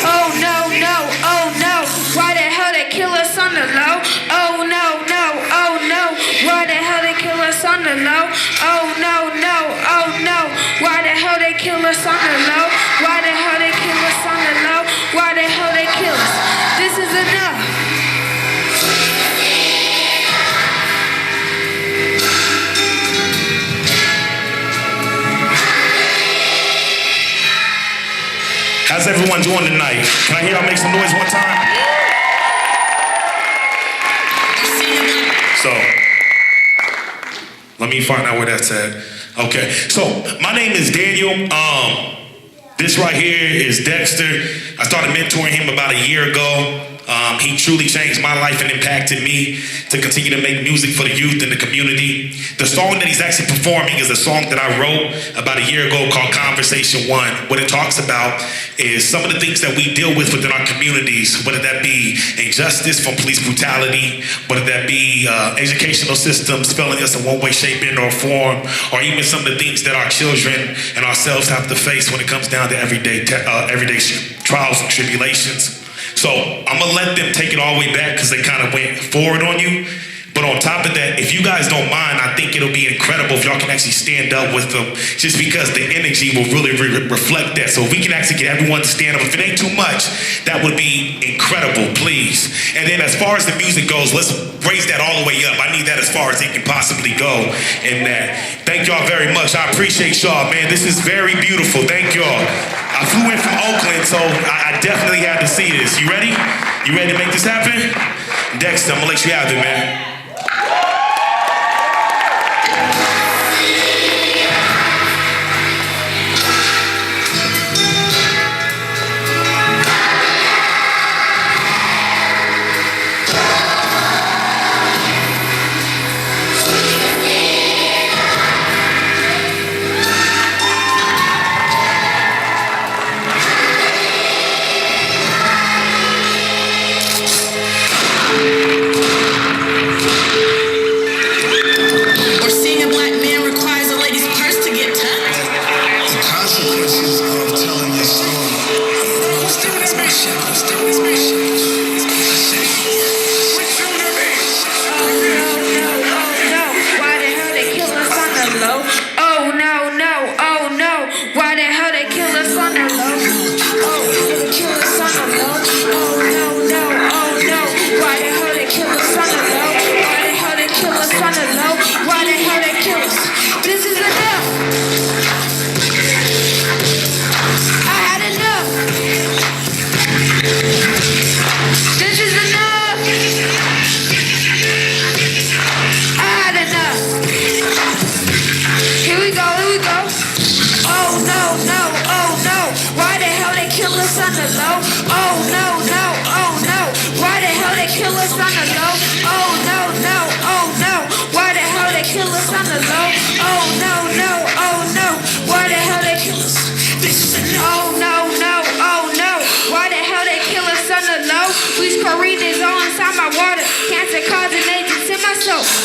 Oh no, no, oh no. Why the hell they kill us on the low? Oh no, no, oh no. Why the hell they kill us on the low? Oh no, no, oh no. Why the hell they kill us on the low? Why the hell they kill us on the low? Why the hell they kill us? This is enough. How's everyone doing tonight? Can I hear y'all make some noise one time? So, let me find out where that's at. Okay, so my name is Daniel. This right here is Dexter. I started mentoring him about a year ago. He truly changed my life and impacted me to continue to make music for the youth and the community. The song that he's actually performing is a song that I wrote about a year ago called Conversation One. What it talks about is some of the things that we deal with within our communities, whether that be injustice from police brutality, whether that be educational systems failing us in one way, shape, or form, or even some of the things that our children and ourselves have to face when it comes down to everyday trials and tribulations. So I'm gonna let them take it all the way back because they kind of went forward on you. But on top of that, if you guys don't mind, I think it'll be incredible if y'all can actually stand up with them, just because the energy will really reflect that. So if we can actually get everyone to stand up, if it ain't too much, that would be incredible, please. And then as far as the music goes, let's raise that all the way up. I need that as far as it can possibly go. And thank y'all very much. I appreciate y'all, man. This is very beautiful. Thank y'all. I flew in from Oakland, so I definitely had to see this. You ready? You ready to make this happen? Dexter, I'm gonna let you have it, man.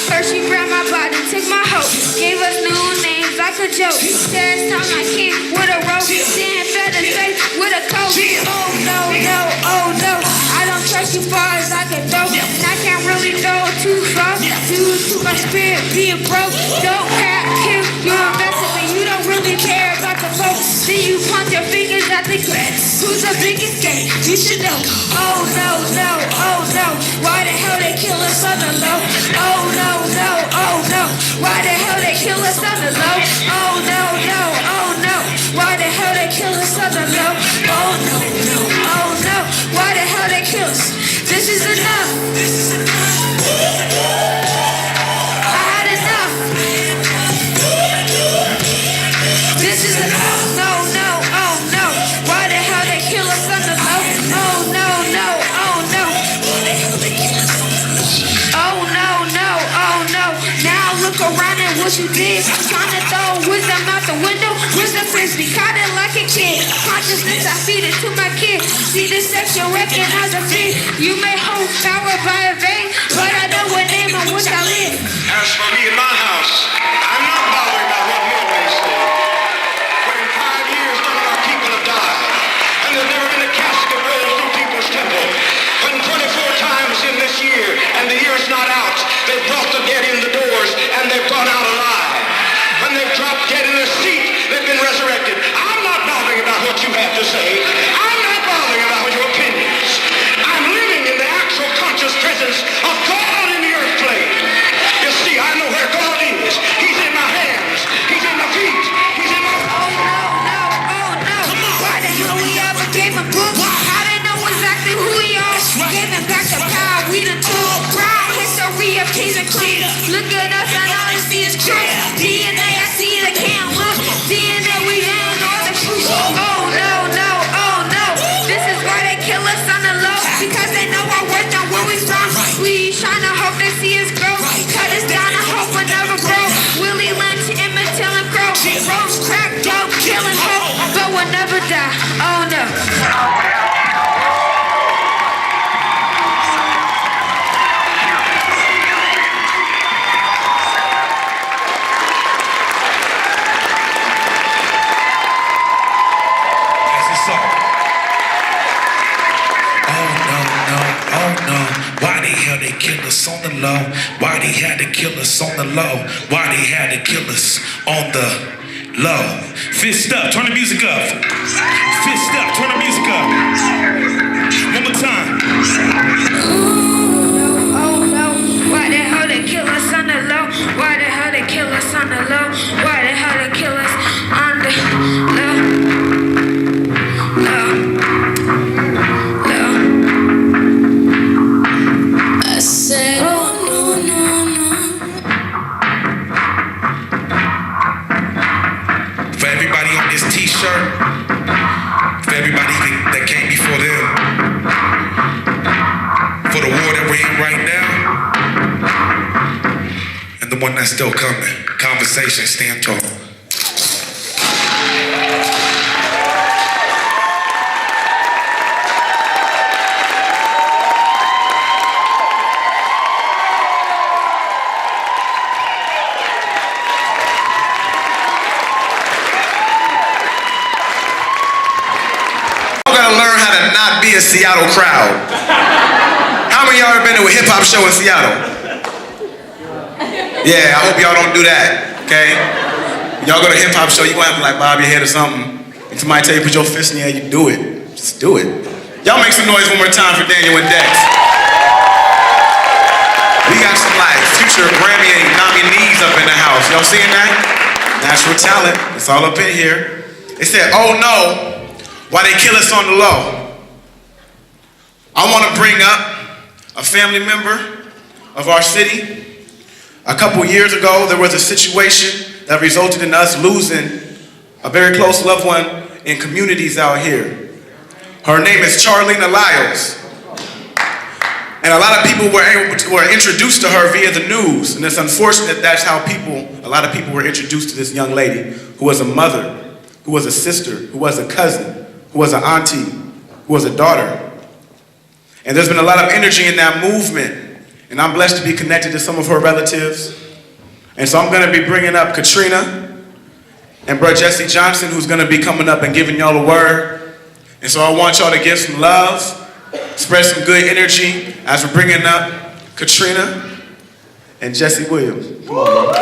First she grabbed my body, took my hope, gave us new names like a joke. Last time I came with a rope, then feather face with a coat. Oh no, no, oh no, I don't trust you far as I can throw, and I can't really throw too far due to my spirit being broke. Don't cap here, you're invested, but you don't really care about the folks. Then you point your fingers at the grass. Who's the biggest gang? You should know. Oh no, no, oh no, why the hell they kill us on the low? Oh no, no, oh no, why the hell they kill us on the low? Oh no, no, oh no, why the hell they kill us on the low? Oh no, no, oh no, why the hell they kill us? This is enough. This is enough. I had enough. This is enough. No, no, oh what you did. Trying to throw wisdom out the window. Wisdom frisbee, caught it like a kid. Consciousness, I feed it to my kids. See the section, recognize a feed. You may hold power by a vein, but I know what name on which I live. As for me and my house, I'm not bothered about what Milton said. But in 5 years, none of our people have died. And there's never been a casket rolled through people's temple. When 24 times in this year, and the year's not out, they've brought the dead in the doors, and they've gone out alive. When they've dropped dead in a seat, they've been resurrected. I'm not bothering about what you have to say. I'm not bothering about your opinions. I'm living in the actual conscious presence of God in the earth plane. You see, I know where God is. He's in my hands. He's in my feet. He's in my... Oh no. Why the hell we ever gave a book? How they know exactly who we are? Gave him back the power, we the tool. Proud history of kings and queens. Look at us and all I see is truth. DNA, I see it, I can't look. DNA, we ain't all the truth. Oh no. This is why they kill us on the low. Because they know our worth and where we from. We trying to hope they see us grow. Cut us down and hope we'll never grow. Willie Lynch, Emmett Till and Crow. Rose, crack, dope, killing hope. But we'll never die. Oh no. Why the hell they kill us on the low? Why they had to kill us on the low? Why they had to kill us on the low? Fist up, turn the music up. Fist up, turn the music up. One more time. Oh no. Why the hell they kill us on the low? Why the hell they kill us on the low? Why the hell they kill us on the low? I said, oh no. For everybody on this t-shirt, for everybody that came before them, for the war that we're in right now, and the one that's still coming. Conversation, stand tall. Be a Seattle crowd. How many of y'all ever been to a hip hop show in Seattle? Yeah, I hope y'all don't do that, okay? When y'all go to a hip hop show, you gonna have to like bob your head or something. And somebody tell you put your fist in the air, you do it. Just do it. Y'all make some noise one more time for Daniel and Dex. We got some like future Grammy nominees up in the house. Y'all seeing that? Natural talent. It's all up in here. They said, oh no, why they kill us on the low? I want to bring up a family member of our city. A couple years ago, there was a situation that resulted in us losing a very close loved one in communities out here. Her name is Charlena Lyles. And a lot of people were introduced to her via the news. And it's unfortunate that's how a lot of people were introduced to this young lady who was a mother, who was a sister, who was a cousin, who was an auntie, who was a daughter. And there's been a lot of energy in that movement. And I'm blessed to be connected to some of her relatives. And so I'm going to be bringing up Katrina and Bro Jesse Johnson, who's going to be coming up and giving y'all a word. And so I want y'all to give some love, spread some good energy as we're bringing up Katrina and Jesse Williams. Come on, bro.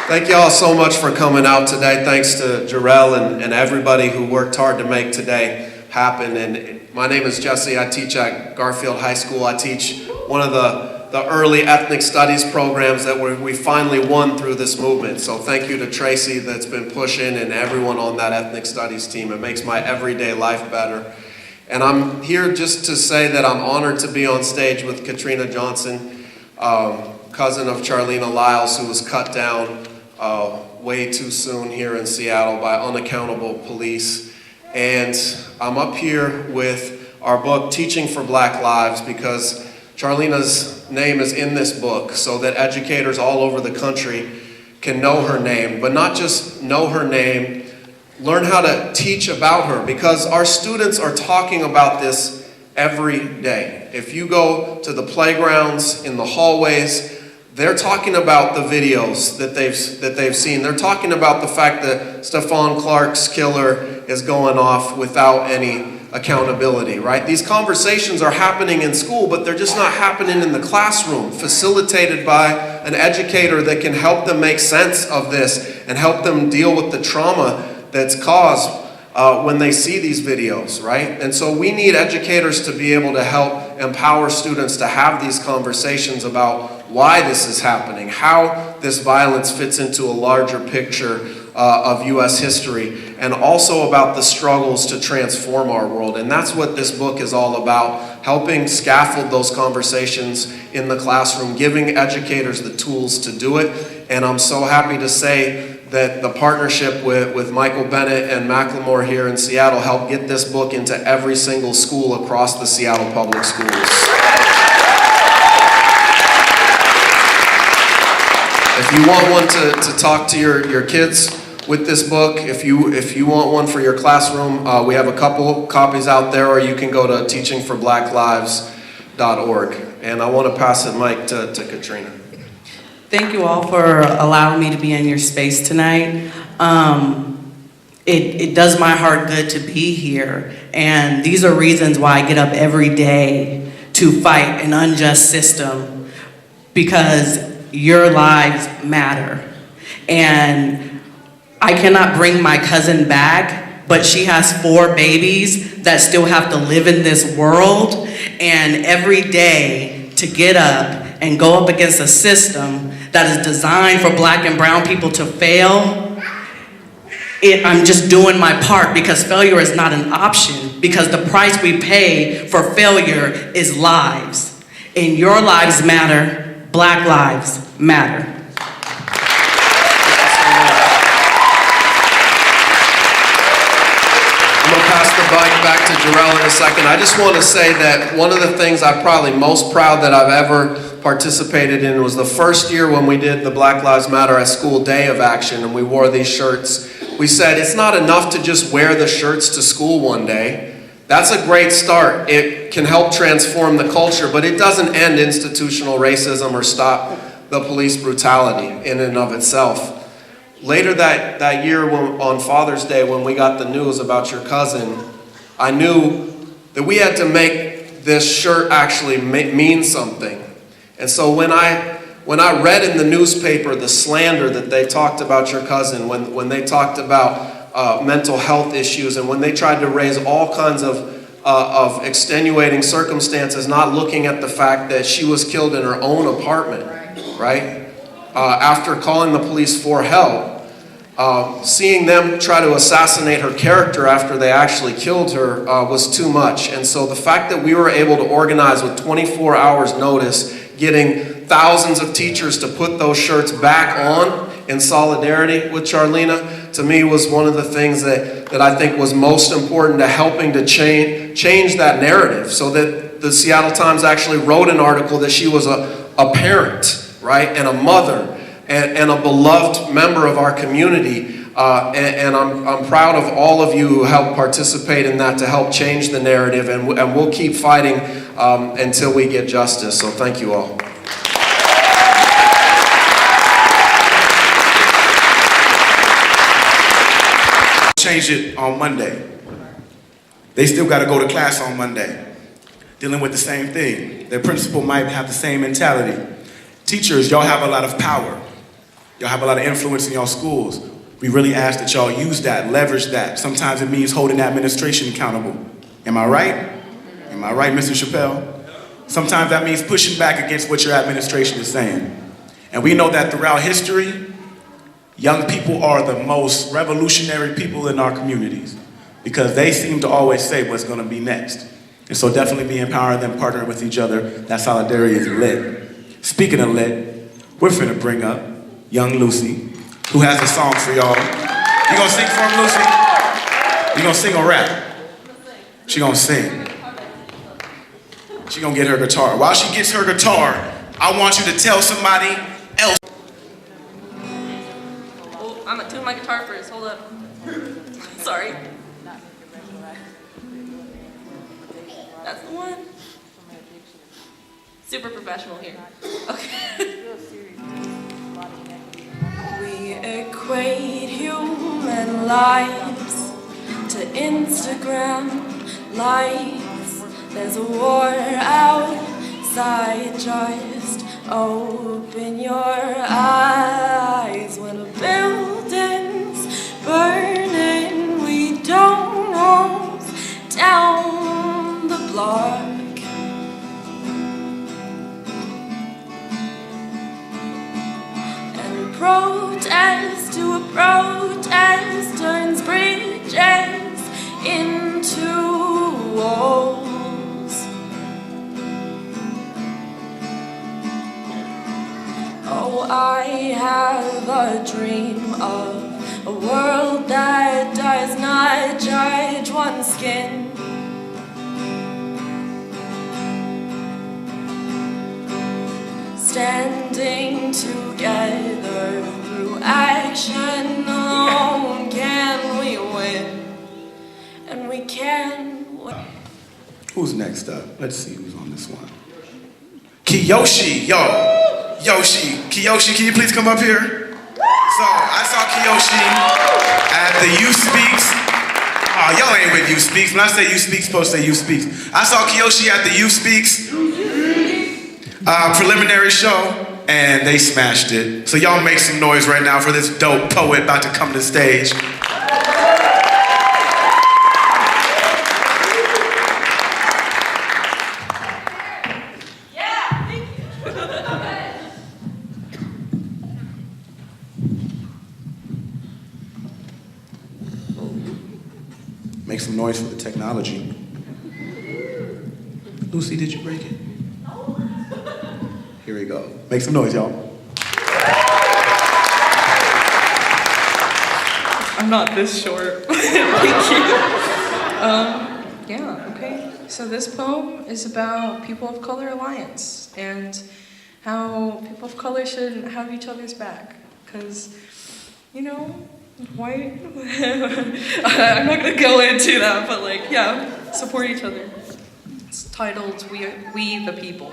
Thank y'all so much for coming out today. Thanks to Jarrell and everybody who worked hard to make today happen. And my name is Jesse. I teach at Garfield High School. I teach one of the early ethnic studies programs that we finally won through this movement. So thank you to Tracy that's been pushing and everyone on that ethnic studies team. It makes my everyday life better. And I'm here just to say that I'm honored to be on stage with Katrina Johnson, cousin of Charlena Lyles, who was cut down way too soon here in Seattle by unaccountable police. And I'm up here with our book, Teaching for Black Lives, because Charlena's name is in this book so that educators all over the country can know her name, but not just know her name, learn how to teach about her, because our students are talking about this every day. If you go to the playgrounds, in the hallways, they're talking about the videos that they've seen. They're talking about the fact that Stephon Clark's killer is going off without any accountability, right? These conversations are happening in school, but they're just not happening in the classroom, facilitated by an educator that can help them make sense of this and help them deal with the trauma that's caused when they see these videos, right? And so we need educators to be able to help empower students to have these conversations about why this is happening, how this violence fits into a larger picture of U.S. history, and also about the struggles to transform our world. And that's what this book is all about, helping scaffold those conversations in the classroom, giving educators the tools to do it. And I'm so happy to say that the partnership with Michael Bennett and Macklemore here in Seattle helped get this book into every single school across the Seattle Public Schools. If you want one to talk to your kids with this book, if you want one for your classroom, we have a couple copies out there, or you can go to teachingforblacklives.org. And I want to pass it, Mike, to Katrina. Thank you all for allowing me to be in your space tonight. It does my heart good to be here, and these are reasons why I get up every day to fight an unjust system, because your lives matter. And I cannot bring my cousin back, but she has 4 babies that still have to live in this world, and every day to get up and go up against a system that is designed for black and brown people to fail, I'm just doing my part, because failure is not an option, because the price we pay for failure is lives. And your lives matter, Black lives matter. I'm going to pass the mic back to Jarrell in a second. I just want to say that one of the things I'm probably most proud that I've ever participated in was the first year when we did the Black Lives Matter at School Day of Action, and we wore these shirts. We said it's not enough to just wear the shirts to school one day. That's a great start. It can help transform the culture, but it doesn't end institutional racism or stop the police brutality in and of itself. Later that year on Father's Day, when we got the news about your cousin, I knew that we had to make this shirt actually mean something. And so when I read in the newspaper the slander that they talked about your cousin, when they talked about mental health issues, and when they tried to raise all kinds of extenuating circumstances, not looking at the fact that she was killed in her own apartment, right? After calling the police for help, seeing them try to assassinate her character after they actually killed her was too much. And so the fact that we were able to organize with 24 hours notice, getting thousands of teachers to put those shirts back on in solidarity with Charlena, to me was one of the things that I think was most important to helping to change that narrative, so that the Seattle Times actually wrote an article that she was a parent, right, and a mother, and a beloved member of our community. And I'm proud of all of you who helped participate in that to help change the narrative, and we'll keep fighting until we get justice. So thank you all. Change it on Monday. They still got to go to class on Monday, dealing with the same thing. Their principal might have the same mentality. Teachers, y'all have a lot of power. Y'all have a lot of influence in y'all schools. We really ask that y'all use that, leverage that. Sometimes it means holding administration accountable. Am I right? Am I right, Mr. Chappelle? Sometimes that means pushing back against what your administration is saying. And we know that throughout history, young people are the most revolutionary people in our communities, because they seem to always say what's going to be next. And so definitely be empowering them, partnering with each other. That solidarity is lit. Speaking of lit, we're finna bring up young Lucy, who has a song for y'all. You gonna sing for him, Lucy? You gonna sing or rap? She gonna sing. She gonna get her guitar. While she gets her guitar, I want you to tell somebody else. Oh, I'm gonna tune my guitar first. Hold up. Sorry. That's the one. Super professional here. Okay. We equate human lives to Instagram likes. There's a war outside. Just open your eyes. When a building's burning, we don't know down the block. And protest to a protest turns bridges into walls. Oh, I have a dream of a world that does not judge one's skin. Standing together through action alone can we win, and we can win. Who's next up? Let's see who's on this one. Kiyoshi, yo. Yoshi, Kiyoshi, can you please come up here? So, I saw Kiyoshi at the You Speaks. Oh, y'all ain't with You Speaks. When I say You Speaks, supposed to say You Speaks. I saw Kiyoshi at the You Speaks preliminary show, and they smashed it. So y'all make some noise right now for this dope poet about to come to the stage. Make some noise for the technology. Lucy, did you break it? Here we go. Make some noise, y'all. I'm not this short. Thank you. Yeah, okay. So this poem is about People of Color Alliance and how people of color should have each other's back. Because, you know, white, I'm not gonna go into that, but like, yeah, support each other. It's titled We the People.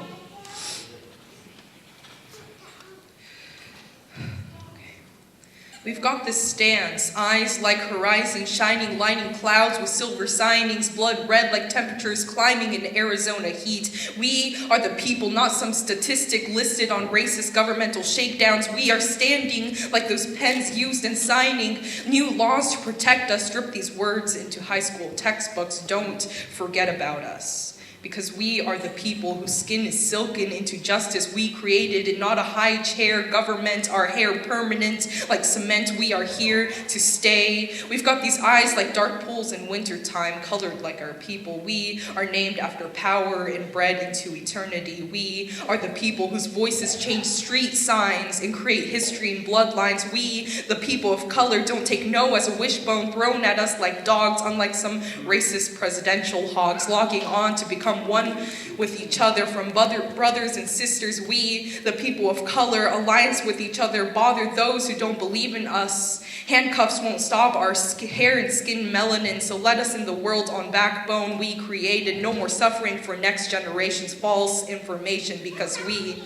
We've got this stance, eyes like horizon, shining, lining clouds with silver signings, blood red like temperatures climbing in Arizona heat. We are the people, not some statistic listed on racist governmental shakedowns. We are standing like those pens used in signing new laws to protect us. Strip these words into high school textbooks. Don't forget about us. Because we are the people whose skin is silken into justice we created, and not a high chair government, our hair permanent like cement. We are here to stay. We've got these eyes like dark pools in wintertime, colored like our people. We are named after power and bred into eternity. We are the people whose voices change street signs and create history and bloodlines. We, the people of color, don't take no as a wishbone thrown at us like dogs, unlike some racist presidential hogs logging on to become one with each other from brothers and sisters. We, the people of color, alliance with each other, bother those who don't believe in us. Handcuffs won't stop our hair and skin melanin, so let us in the world on backbone we created. No more suffering for next generation's false information, because we,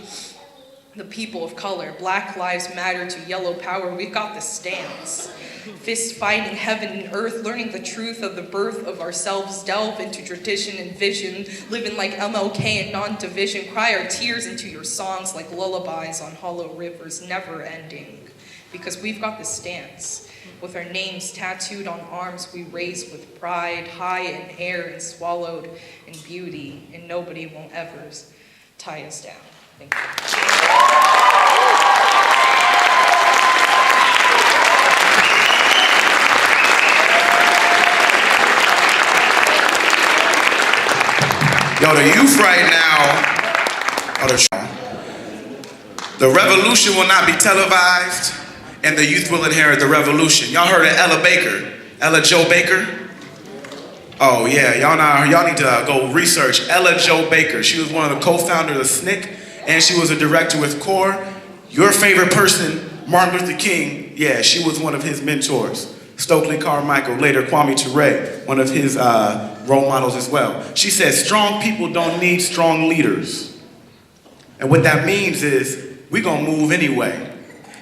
the people of color, Black Lives Matter to yellow power, we've got the stance. Fist fighting heaven and earth, learning the truth of the birth of ourselves, delve into tradition and vision, living like MLK and non-division, cry our tears into your songs like lullabies on hollow rivers, never ending. Because we've got the stance. With our names tattooed on arms we raise with pride, high in air and swallowed in beauty, and nobody won't ever tie us down. Thank you. Yo, the youth right now, the revolution will not be televised, and the youth will inherit the revolution. Y'all heard of Ella Baker, Ella Jo Baker? Oh yeah, y'all need to go research Ella Jo Baker. She was one of the co-founders of SNCC, and she was a director with CORE. Your favorite person, Martin Luther King, yeah, she was one of his mentors. Stokely Carmichael, later Kwame Ture, one of his role models as well. She said, strong people don't need strong leaders. And what that means is, we're gonna move anyway.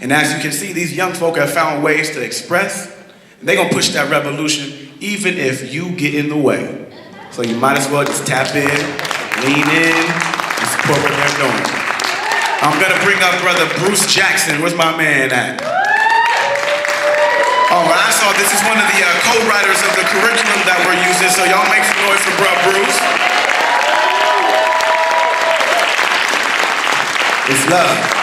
And as you can see, these young folk have found ways to express, and they're gonna push that revolution even if you get in the way. So you might as well just tap in, lean in, and support what they're doing. I'm gonna bring up Brother Bruce Jackson. Where's my man at? Oh, and I saw this is one of the co-writers of the curriculum that we're using, so y'all make some noise for Bruh Bruce. It's love.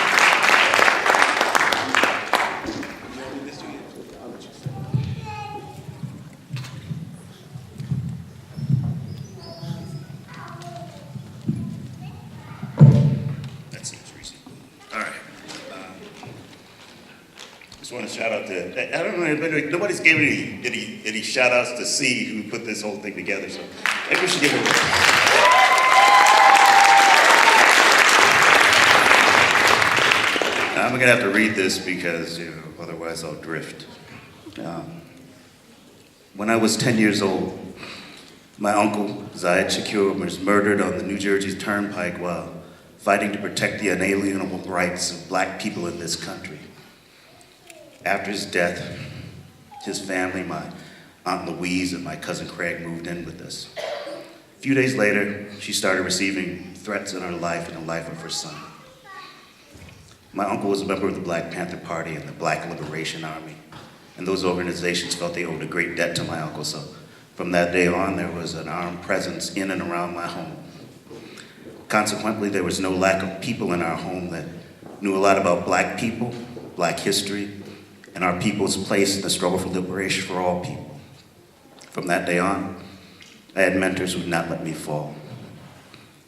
Just want to shout out to, I don't know, nobody's giving any shout outs to C who put this whole thing together, so maybe we should give it a I'm gonna have to read this because otherwise I'll drift. When I was 10 years old, my uncle, Zayed Shakur, was murdered on the New Jersey Turnpike while fighting to protect the unalienable rights of black people in this country. After his death, his family, my Aunt Louise and my cousin Craig moved in with us. A few days later, she started receiving threats in her life and the life of her son. My uncle was a member of the Black Panther Party and the Black Liberation Army, and those organizations felt they owed a great debt to my uncle, so from that day on, there was an armed presence in and around my home. Consequently, there was no lack of people in our home that knew a lot about black people, black history, and our people's place in the struggle for liberation for all people. From that day on, I had mentors who would not let me fall.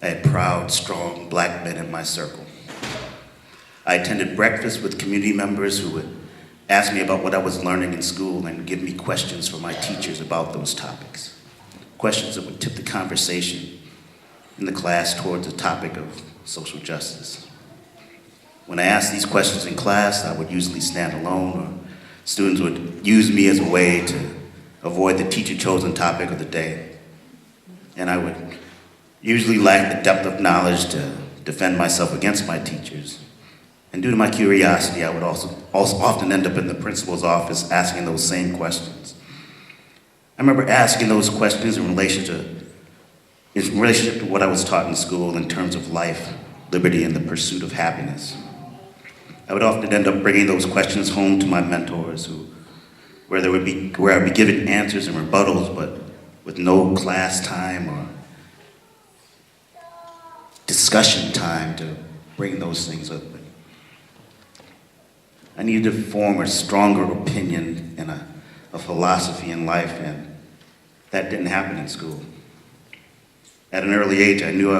I had proud, strong black men in my circle. I attended breakfast with community members who would ask me about what I was learning in school and give me questions from my teachers about those topics. Questions that would tip the conversation in the class towards the topic of social justice. When I asked these questions in class, I would usually stand alone, or students would use me as a way to avoid the teacher-chosen topic of the day. And I would usually lack the depth of knowledge to defend myself against my teachers. And due to my curiosity, I would also often end up in the principal's office asking those same questions. I remember asking those questions in relationship to what I was taught in school in terms of life, liberty, and the pursuit of happiness. I would often end up bringing those questions home to my mentors, where I would be given answers and rebuttals, but with no class time or discussion time to bring those things up. I needed to form a stronger opinion and a philosophy in life, and that didn't happen in school. At an early age, I knew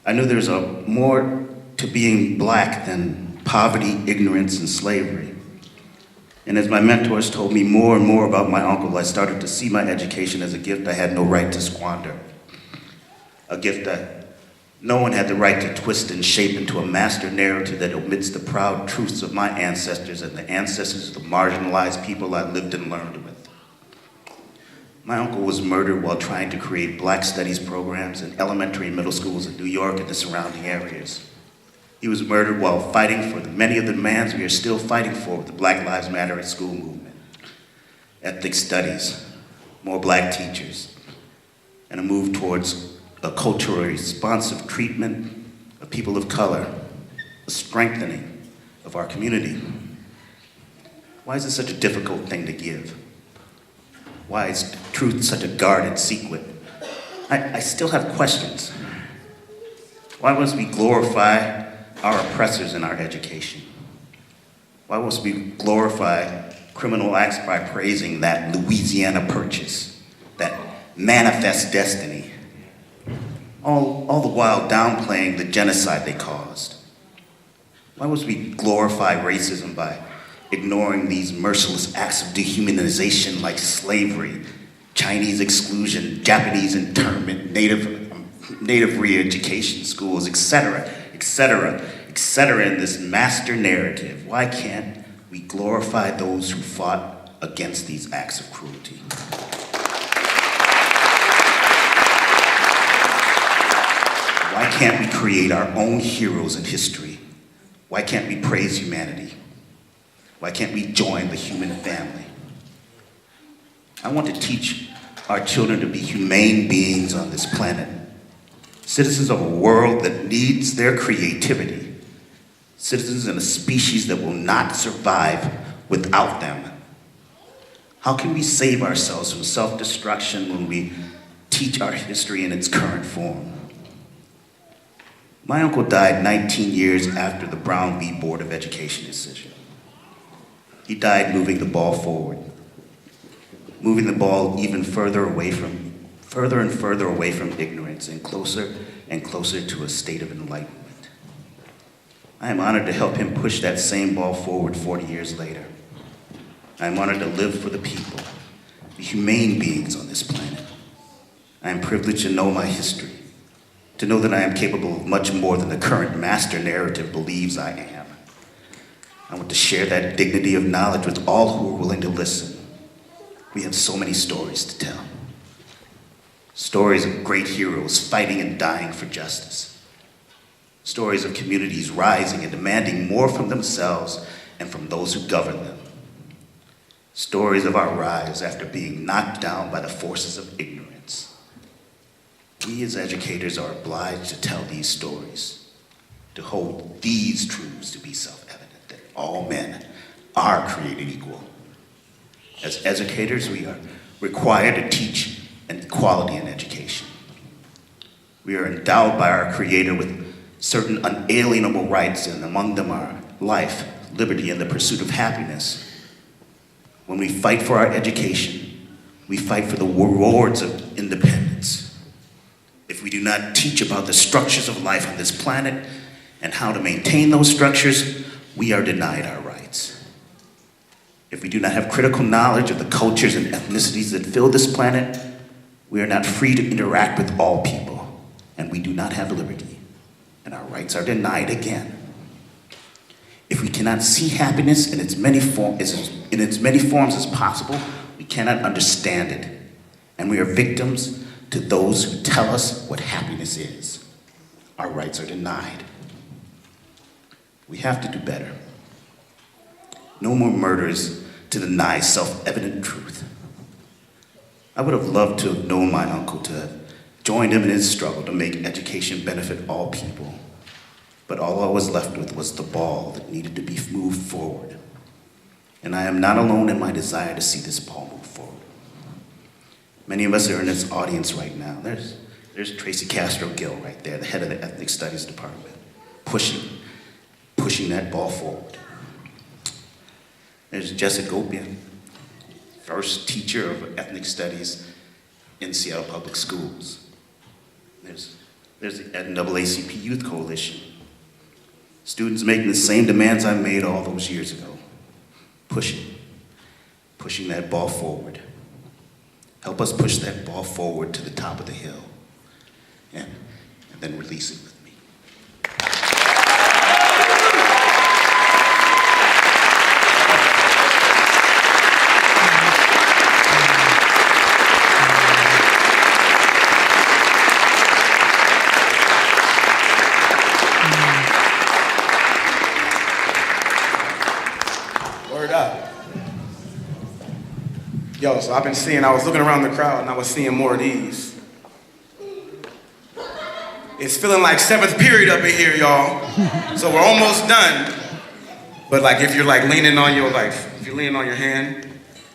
there's more to being black than poverty, ignorance, and slavery. And as my mentors told me more and more about my uncle, I started to see my education as a gift I had no right to squander. A gift that no one had the right to twist and shape into a master narrative that omits the proud truths of my ancestors and the ancestors of the marginalized people I lived and learned with. My uncle was murdered while trying to create black studies programs in elementary and middle schools in New York and the surrounding areas. He was murdered while fighting for many of the demands we are still fighting for with the Black Lives Matter at School movement. Ethnic studies, more black teachers, and a move towards a culturally responsive treatment of people of color, a strengthening of our community. Why is it such a difficult thing to give? Why is truth such a guarded secret? I still have questions. Why must we glorify our oppressors in our education? Why must we glorify criminal acts by praising that Louisiana Purchase, that manifest destiny, all the while downplaying the genocide they caused? Why must we glorify racism by ignoring these merciless acts of dehumanization like slavery Chinese exclusion, Japanese internment, native re-education schools, etc., etc., etc. in this master narrative. Why can't we glorify those who fought against these acts of cruelty? Why can't we create our own heroes in history? Why can't we praise humanity? Why can't we join the human family? I want to teach our children to be humane beings on this planet, citizens of a world that needs their creativity, citizens in a species that will not survive without them. How can we save ourselves from self-destruction when we teach our history in its current form? My uncle died 19 years after the Brown v. Board of Education decision. He died moving the ball forward, moving the ball even further and further away from ignorance and closer to a state of enlightenment. I am honored to help him push that same ball forward 40 years later. I am honored to live for the people, the humane beings on this planet. I am privileged to know my history, to know that I am capable of much more than the current master narrative believes I am. I want to share that dignity of knowledge with all who are willing to listen. We have so many stories to tell. Stories of great heroes fighting and dying for justice. Stories of communities rising and demanding more from themselves and from those who govern them. Stories of our rise after being knocked down by the forces of ignorance. We as educators are obliged to tell these stories, to hold these truths to be self-evident, that all men are created equal. As educators, we are required to teach an equality in education. We are endowed by our Creator with certain unalienable rights, and among them are life, liberty, and the pursuit of happiness. When we fight for our education, we fight for the rewards of independence. If we do not teach about the structures of life on this planet and how to maintain those structures, we are denied our rights. If we do not have critical knowledge of the cultures and ethnicities that fill this planet, we are not free to interact with all people, and we do not have liberty, and our rights are denied again. If we cannot see happiness in its many forms as possible, we cannot understand it, and we are victims to those who tell us what happiness is. Our rights are denied. We have to do better. No more murders to deny self-evident truth. I would have loved to have known my uncle, to have joined him in his struggle to make education benefit all people. But all I was left with was the ball that needed to be moved forward. And I am not alone in my desire to see this ball move forward. Many of us are in this audience right now. There's Tracy Castro Gill right there, the head of the Ethnic Studies Department, pushing that ball forward. There's Jessica Gopian, first teacher of ethnic studies in Seattle Public Schools. There's the NAACP Youth Coalition. Students making the same demands I made all those years ago. Pushing that ball forward. Help us push that ball forward to the top of the hill and then release it with me. Word up. Yo, so I was looking around the crowd and I was seeing more of these. It's feeling like 7th period up in here, y'all. So we're almost done. But like if you're like leaning on your hand,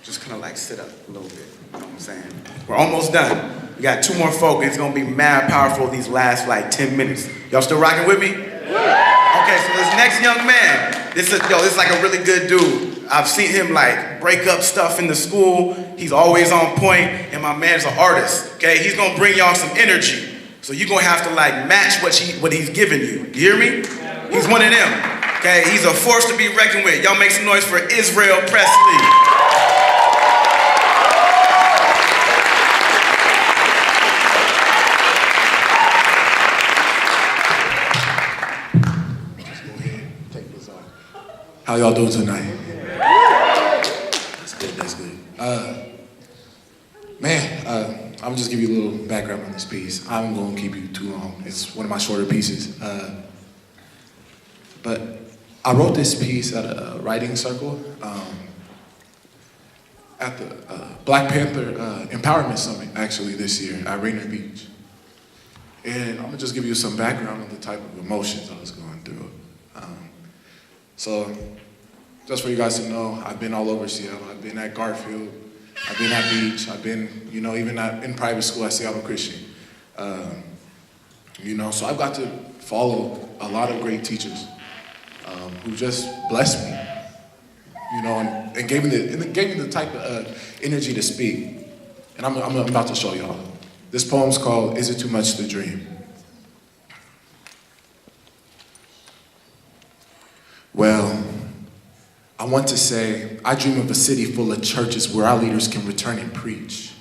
just kind of like sit up a little bit. You know what I'm saying? We're almost done. We got 2 more folk. It's gonna be mad powerful these last like 10 minutes. Y'all still rocking with me? Okay, so this next young man, this is like a really good dude. I've seen him like break up stuff in the school. He's always on point, and my man's an artist, okay? He's gonna bring y'all some energy. So you're gonna have to like match what he's giving you. You hear me? He's one of them, okay? He's a force to be reckoned with. Y'all make some noise for Israel Presley. How y'all doing tonight? That's good, that's good. I'm just give you a little background on this piece. I'm gonna keep you too long. It's one of my shorter pieces. But I wrote this piece at a writing circle at the Black Panther Empowerment Summit, actually, this year at Rainier Beach. And I'm gonna just give you some background on the type of emotions I was going through. So, just for you guys to know, I've been all over Seattle. I've been at Garfield, I've been at Beach, I've been, even in private school at Seattle Christian. So I've got to follow a lot of great teachers who just blessed me, and gave me the type of energy to speak. And I'm about to show y'all. This poem's called "Is It Too Much to Dream?" Well, I want to say, I dream of a city full of churches where our leaders can return and preach.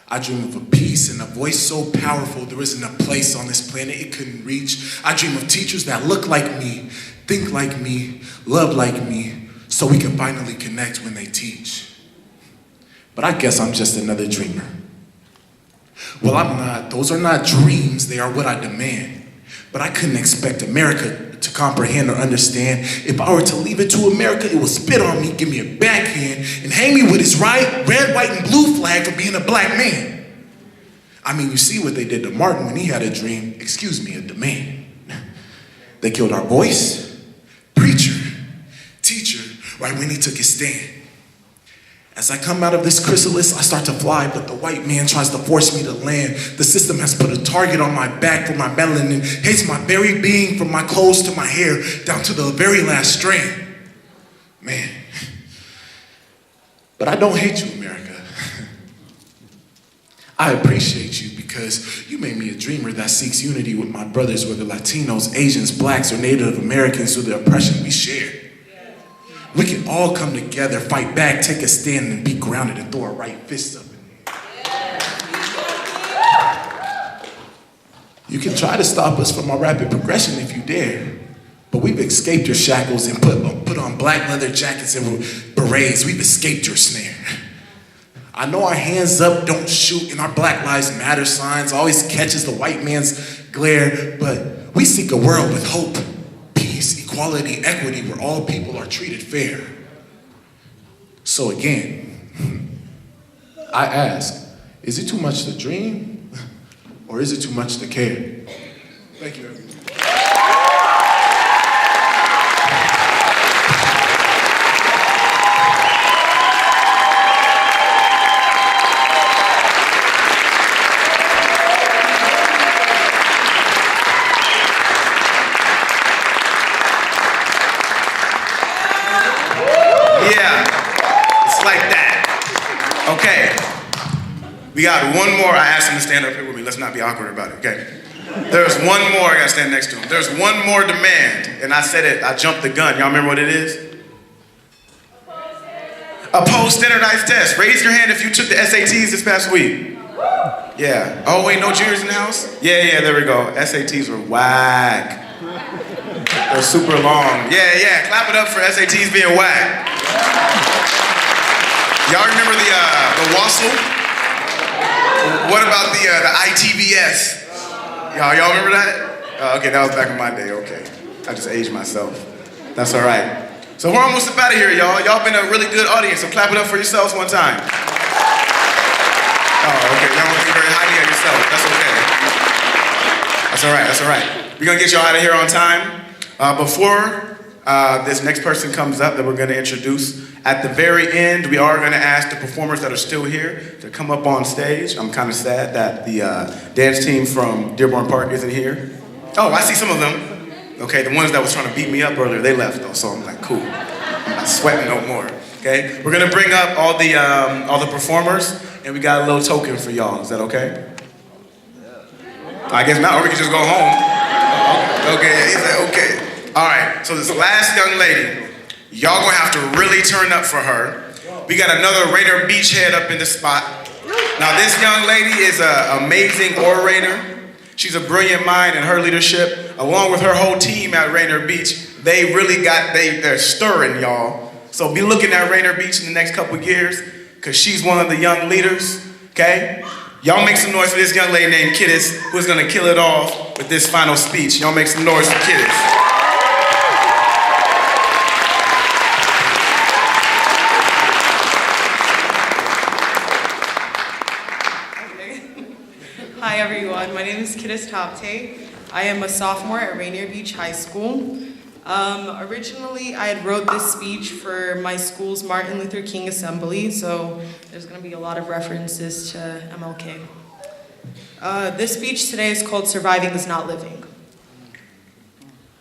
I dream of a peace and a voice so powerful there isn't a place on this planet it couldn't reach. I dream of teachers that look like me, think like me, love like me, so we can finally connect when they teach. But I guess I'm just another dreamer. Well, I'm not. Those are not dreams, they are what I demand. But I couldn't expect America to comprehend or understand. If I were to leave it to America, it would spit on me, give me a backhand, and hang me with its red, white, and blue flag for being a black man. I mean, you see what they did to Martin when he had a dream, a demand. They killed our voice, preacher, teacher, right when he took his stand. As I come out of this chrysalis, I start to fly, but the white man tries to force me to land. The system has put a target on my back for my melanin, hates my very being, from my clothes to my hair, down to the very last strand. Man. But I don't hate you, America. I appreciate you because you made me a dreamer that seeks unity with my brothers, whether Latinos, Asians, Blacks, or Native Americans, through the oppression we share. We can all come together, fight back, take a stand, and be grounded and throw a right fist up in the air. You can try to stop us from our rapid progression if you dare, but we've escaped your shackles and put on black leather jackets and berets. We've escaped your snare. I know our hands up, don't shoot, and our Black Lives Matter signs always catches the white man's glare, but we seek a world with hope, equality, equity, where all people are treated fair. So again, I ask, is it too much to dream, or is it too much to care? Thank you, everyone. We got one more. I asked him to stand up here with me. Let's not be awkward about it, okay? There's one more. I gotta stand next to him. There's one more demand, and I said it. I jumped the gun. Y'all remember what it is? A post-standardized test. Raise your hand if you took the SATs this past week. Yeah. Oh wait, no juniors in the house? Yeah, there we go. SATs were whack. They're super long. Yeah. Clap it up for SATs being whack. Y'all remember the WASL? What about the ITBS? Y'all remember that? Okay, that was back in my day, okay. I just aged myself. That's all right. So we're almost up out of here, y'all. Y'all been a really good audience, so clap it up for yourselves one time. Oh, okay, y'all want to be very highly of yourself. That's okay. That's all right. We're gonna get y'all out of here on time. Before this next person comes up that we're gonna introduce, at the very end, we are gonna ask the performers that are still here to come up on stage. I'm kind of sad that the dance team from Dearborn Park isn't here. Oh, I see some of them. Okay, the ones that was trying to beat me up earlier, they left though, so I'm like, cool. I'm not sweating no more, okay? We're gonna bring up all the performers, and we got a little token for y'all. Is that okay? I guess not, or we can just go home. Okay, he said okay. All right, so this last young lady, y'all gonna have to really turn up for her. We got another Rainier Beach head up in the spot. Now this young lady is an amazing orator. She's a brilliant mind in her leadership, along with her whole team at Rainier Beach. They really they're stirring, y'all. So be looking at Rainier Beach in the next couple years, because she's one of the young leaders, okay? Y'all make some noise for this young lady named Kiddis, who's gonna kill it off with this final speech. Y'all make some noise for Kiddis. Hi everyone, my name is Kiddis Topte. I am a sophomore at Rainier Beach High School. Originally, I had wrote this speech for my school's Martin Luther King Assembly, so there's going to be a lot of references to MLK. This speech today is called Surviving is Not Living.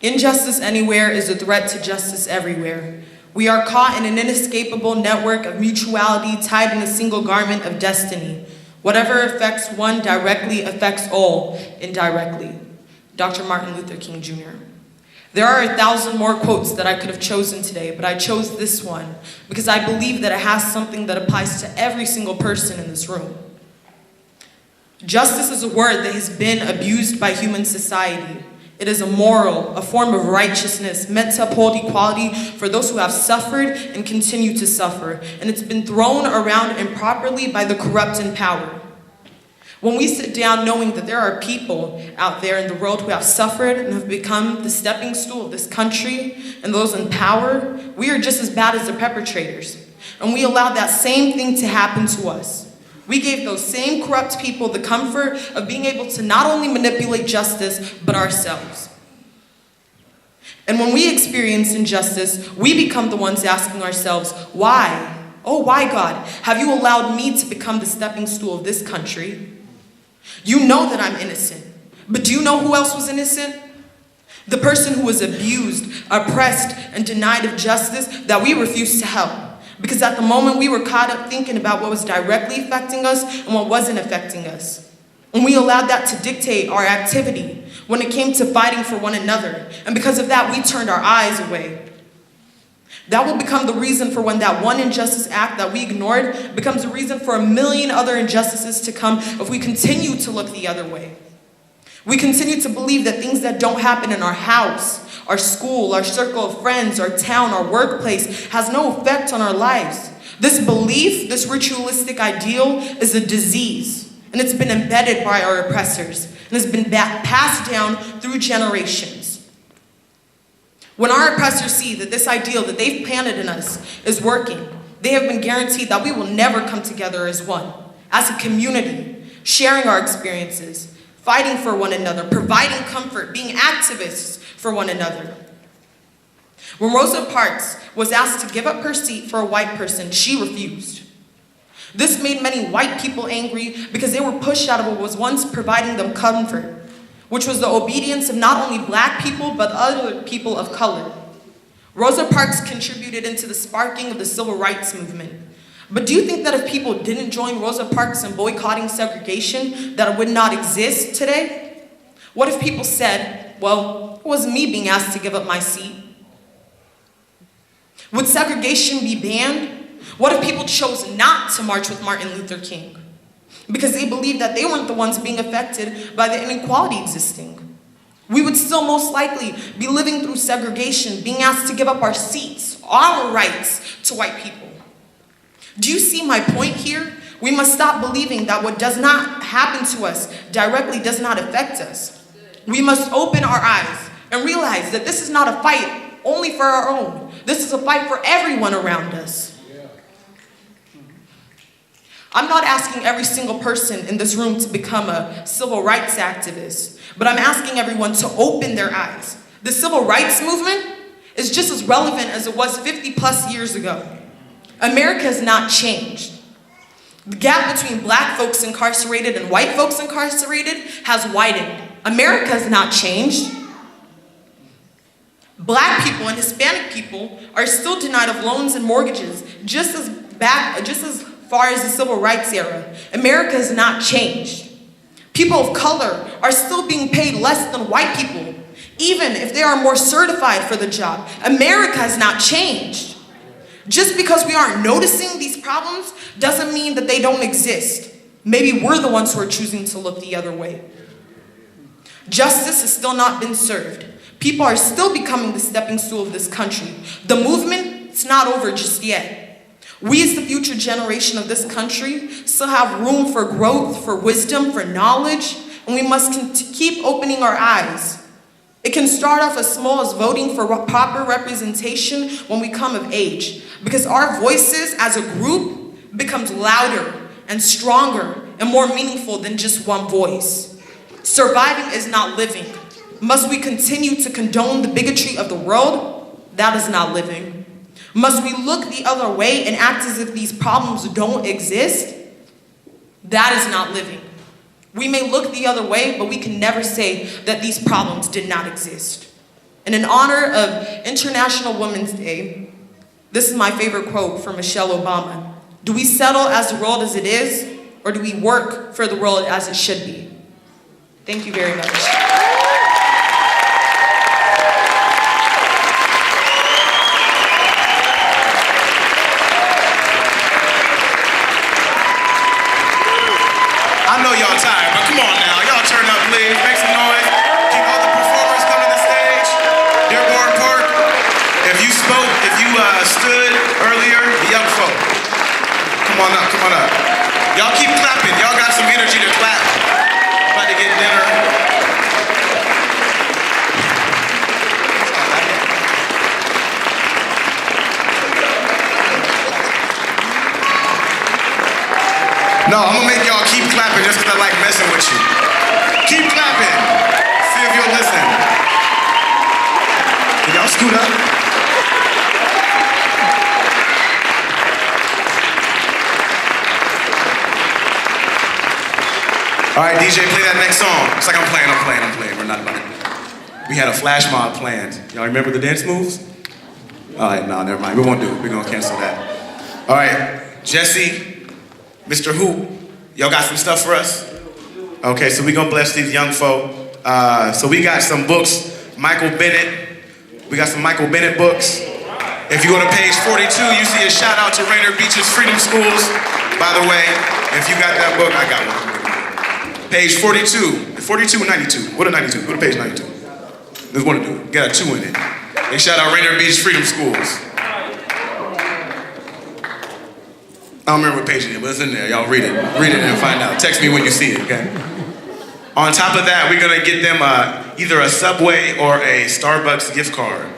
Injustice anywhere is a threat to justice everywhere. We are caught in an inescapable network of mutuality tied in a single garment of destiny. Whatever affects one directly affects all indirectly. Dr. Martin Luther King Jr. There are 1,000 more quotes that I could have chosen today, but I chose this one because I believe that it has something that applies to every single person in this room. Justice is a word that has been abused by human society. It is a moral, a form of righteousness meant to uphold equality for those who have suffered and continue to suffer, and it's been thrown around improperly by the corrupt in power. When we sit down knowing that there are people out there in the world who have suffered and have become the stepping stool of this country and those in power, we are just as bad as the perpetrators. And we allowed that same thing to happen to us. We gave those same corrupt people the comfort of being able to not only manipulate justice, but ourselves. And when we experience injustice, we become the ones asking ourselves, why? Oh, why, God, have you allowed me to become the stepping stool of this country? You know that I'm innocent, but do you know who else was innocent? The person who was abused, oppressed, and denied of justice that we refused to help. Because at the moment we were caught up thinking about what was directly affecting us and what wasn't affecting us. And we allowed that to dictate our activity when it came to fighting for one another. And because of that, we turned our eyes away. That will become the reason for when that one injustice act that we ignored becomes a reason for 1,000,000 other injustices to come if we continue to look the other way. We continue to believe that things that don't happen in our house, our school, our circle of friends, our town, our workplace has no effect on our lives. This belief, this ritualistic ideal is a disease, and it's been embedded by our oppressors and has been passed down through generations. When our oppressors see that this ideal that they've planted in us is working, they have been guaranteed that we will never come together as one, as a community, sharing our experiences, fighting for one another, providing comfort, being activists for one another. When Rosa Parks was asked to give up her seat for a white person, she refused. This made many white people angry because they were pushed out of what was once providing them comfort, which was the obedience of not only black people, but other people of color. Rosa Parks contributed into the sparking of the civil rights movement. But do you think that if people didn't join Rosa Parks in boycotting segregation, that it would not exist today? What if people said, well, it wasn't me being asked to give up my seat? Would segregation be banned? What if people chose not to march with Martin Luther King? Because they believed that they weren't the ones being affected by the inequality existing. We would still most likely be living through segregation, being asked to give up our seats, our rights to white people. Do you see my point here? We must stop believing that what does not happen to us directly does not affect us. We must open our eyes and realize that this is not a fight only for our own. This is a fight for everyone around us. I'm not asking every single person in this room to become a civil rights activist, but I'm asking everyone to open their eyes. The civil rights movement is just as relevant as it was 50 plus years ago. America has not changed. The gap between black folks incarcerated and white folks incarcerated has widened. America has not changed. Black people and Hispanic people are still denied of loans and mortgages just as far as the civil rights era. America has not changed. People of color are still being paid less than white people, even if they are more certified for the job. America has not changed. Just because we aren't noticing these problems doesn't mean that they don't exist. Maybe we're the ones who are choosing to look the other way. Justice has still not been served. People are still becoming the stepping stool of this country. The movement, it's not over just yet. We as the future generation of this country still have room for growth, for wisdom, for knowledge, and we must keep opening our eyes. It can start off as small as voting for proper representation when we come of age, because our voices as a group becomes louder and stronger and more meaningful than just one voice. Surviving is not living. Must we continue to condone the bigotry of the world? That is not living. Must we look the other way and act as if these problems don't exist? That is not living. We may look the other way, but we can never say that these problems did not exist. And in honor of International Women's Day, this is my favorite quote from Michelle Obama. Do we settle as the world as it is, or do we work for the world as it should be? Thank you very much. I know y'all tired, but come on now. Y'all turn up, please. Make some noise. Keep all the performers coming to the stage. Dearborn Park, if you spoke, if you stood earlier, the young folk. Come on up, come on up. Y'all keep clapping. Y'all got some energy to clap. About to get dinner. No, I'm gonna make y'all keep clapping just because I like messing with you. Keep clapping. See if you'll listen. Can y'all scoot up? All right, DJ, play that next song. It's like I'm playing. We're not about it. We had a flash mob planned. Y'all remember the dance moves? All right, no, never mind. We won't do it. We're gonna cancel that. All right, Jesse, Mr. Hoop, y'all got some stuff for us? Okay, so we're gonna bless these young folk. So we got some books, Michael Bennett. We got some Michael Bennett books. If you go to page 42, you see a shout out to Rainier Beach's Freedom Schools. By the way, if you got that book, I got one. Page 42, 42 or 92? What a 92, go to page 92. There's one to do, got a 2 in it. They shout out Rainier Beach Freedom Schools. I don't remember what page it is, but it's in there. Y'all read it and find out. Text me when you see it, okay? On top of that, we're gonna get them either a Subway or a Starbucks gift card.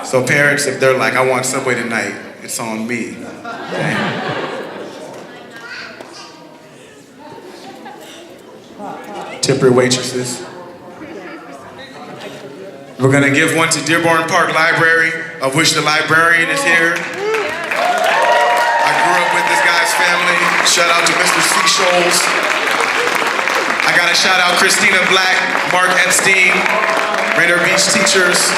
So parents, if they're like, I want Subway tonight, it's on me. Okay? Tip your waitresses. We're gonna give one to Dearborn Park Library, of which the librarian is here. Grew up with this guy's family. Shout out to Mr. C. Scholes. I gotta shout out Christina Black, Mark Epstein, Rainier Beach teachers,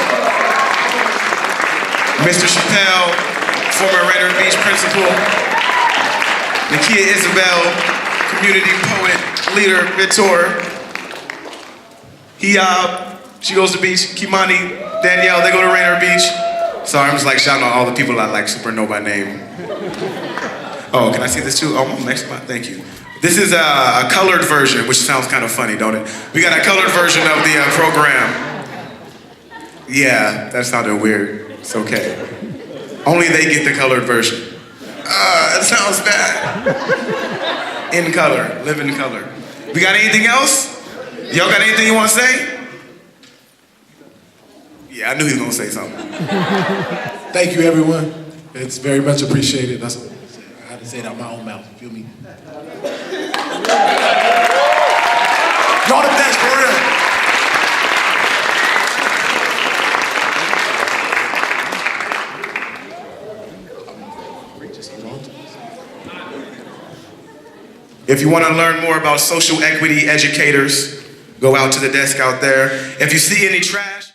Mr. Chappelle, former Rainier Beach principal, Nakia Isabel, community poet, leader, mentor. She goes to beach. Kimani, Danielle, they go to Rainier Beach. Sorry, I'm just like shouting out all the people I like super know by name. Oh, can I see this too? Oh, next one, thank you. This is a colored version, which sounds kind of funny, don't it? We got a colored version of the program. Yeah, that sounded weird. It's okay. Only they get the colored version. It sounds bad. In color, live in color. We got anything else? Y'all got anything you want to say? Yeah, I knew he was gonna say something. Thank you, everyone. It's very much appreciated. I had to say it out my own mouth. Feel me? Y'all the best, for real. If you want to learn more about social equity educators, go out to the desk out there. If you see any trash,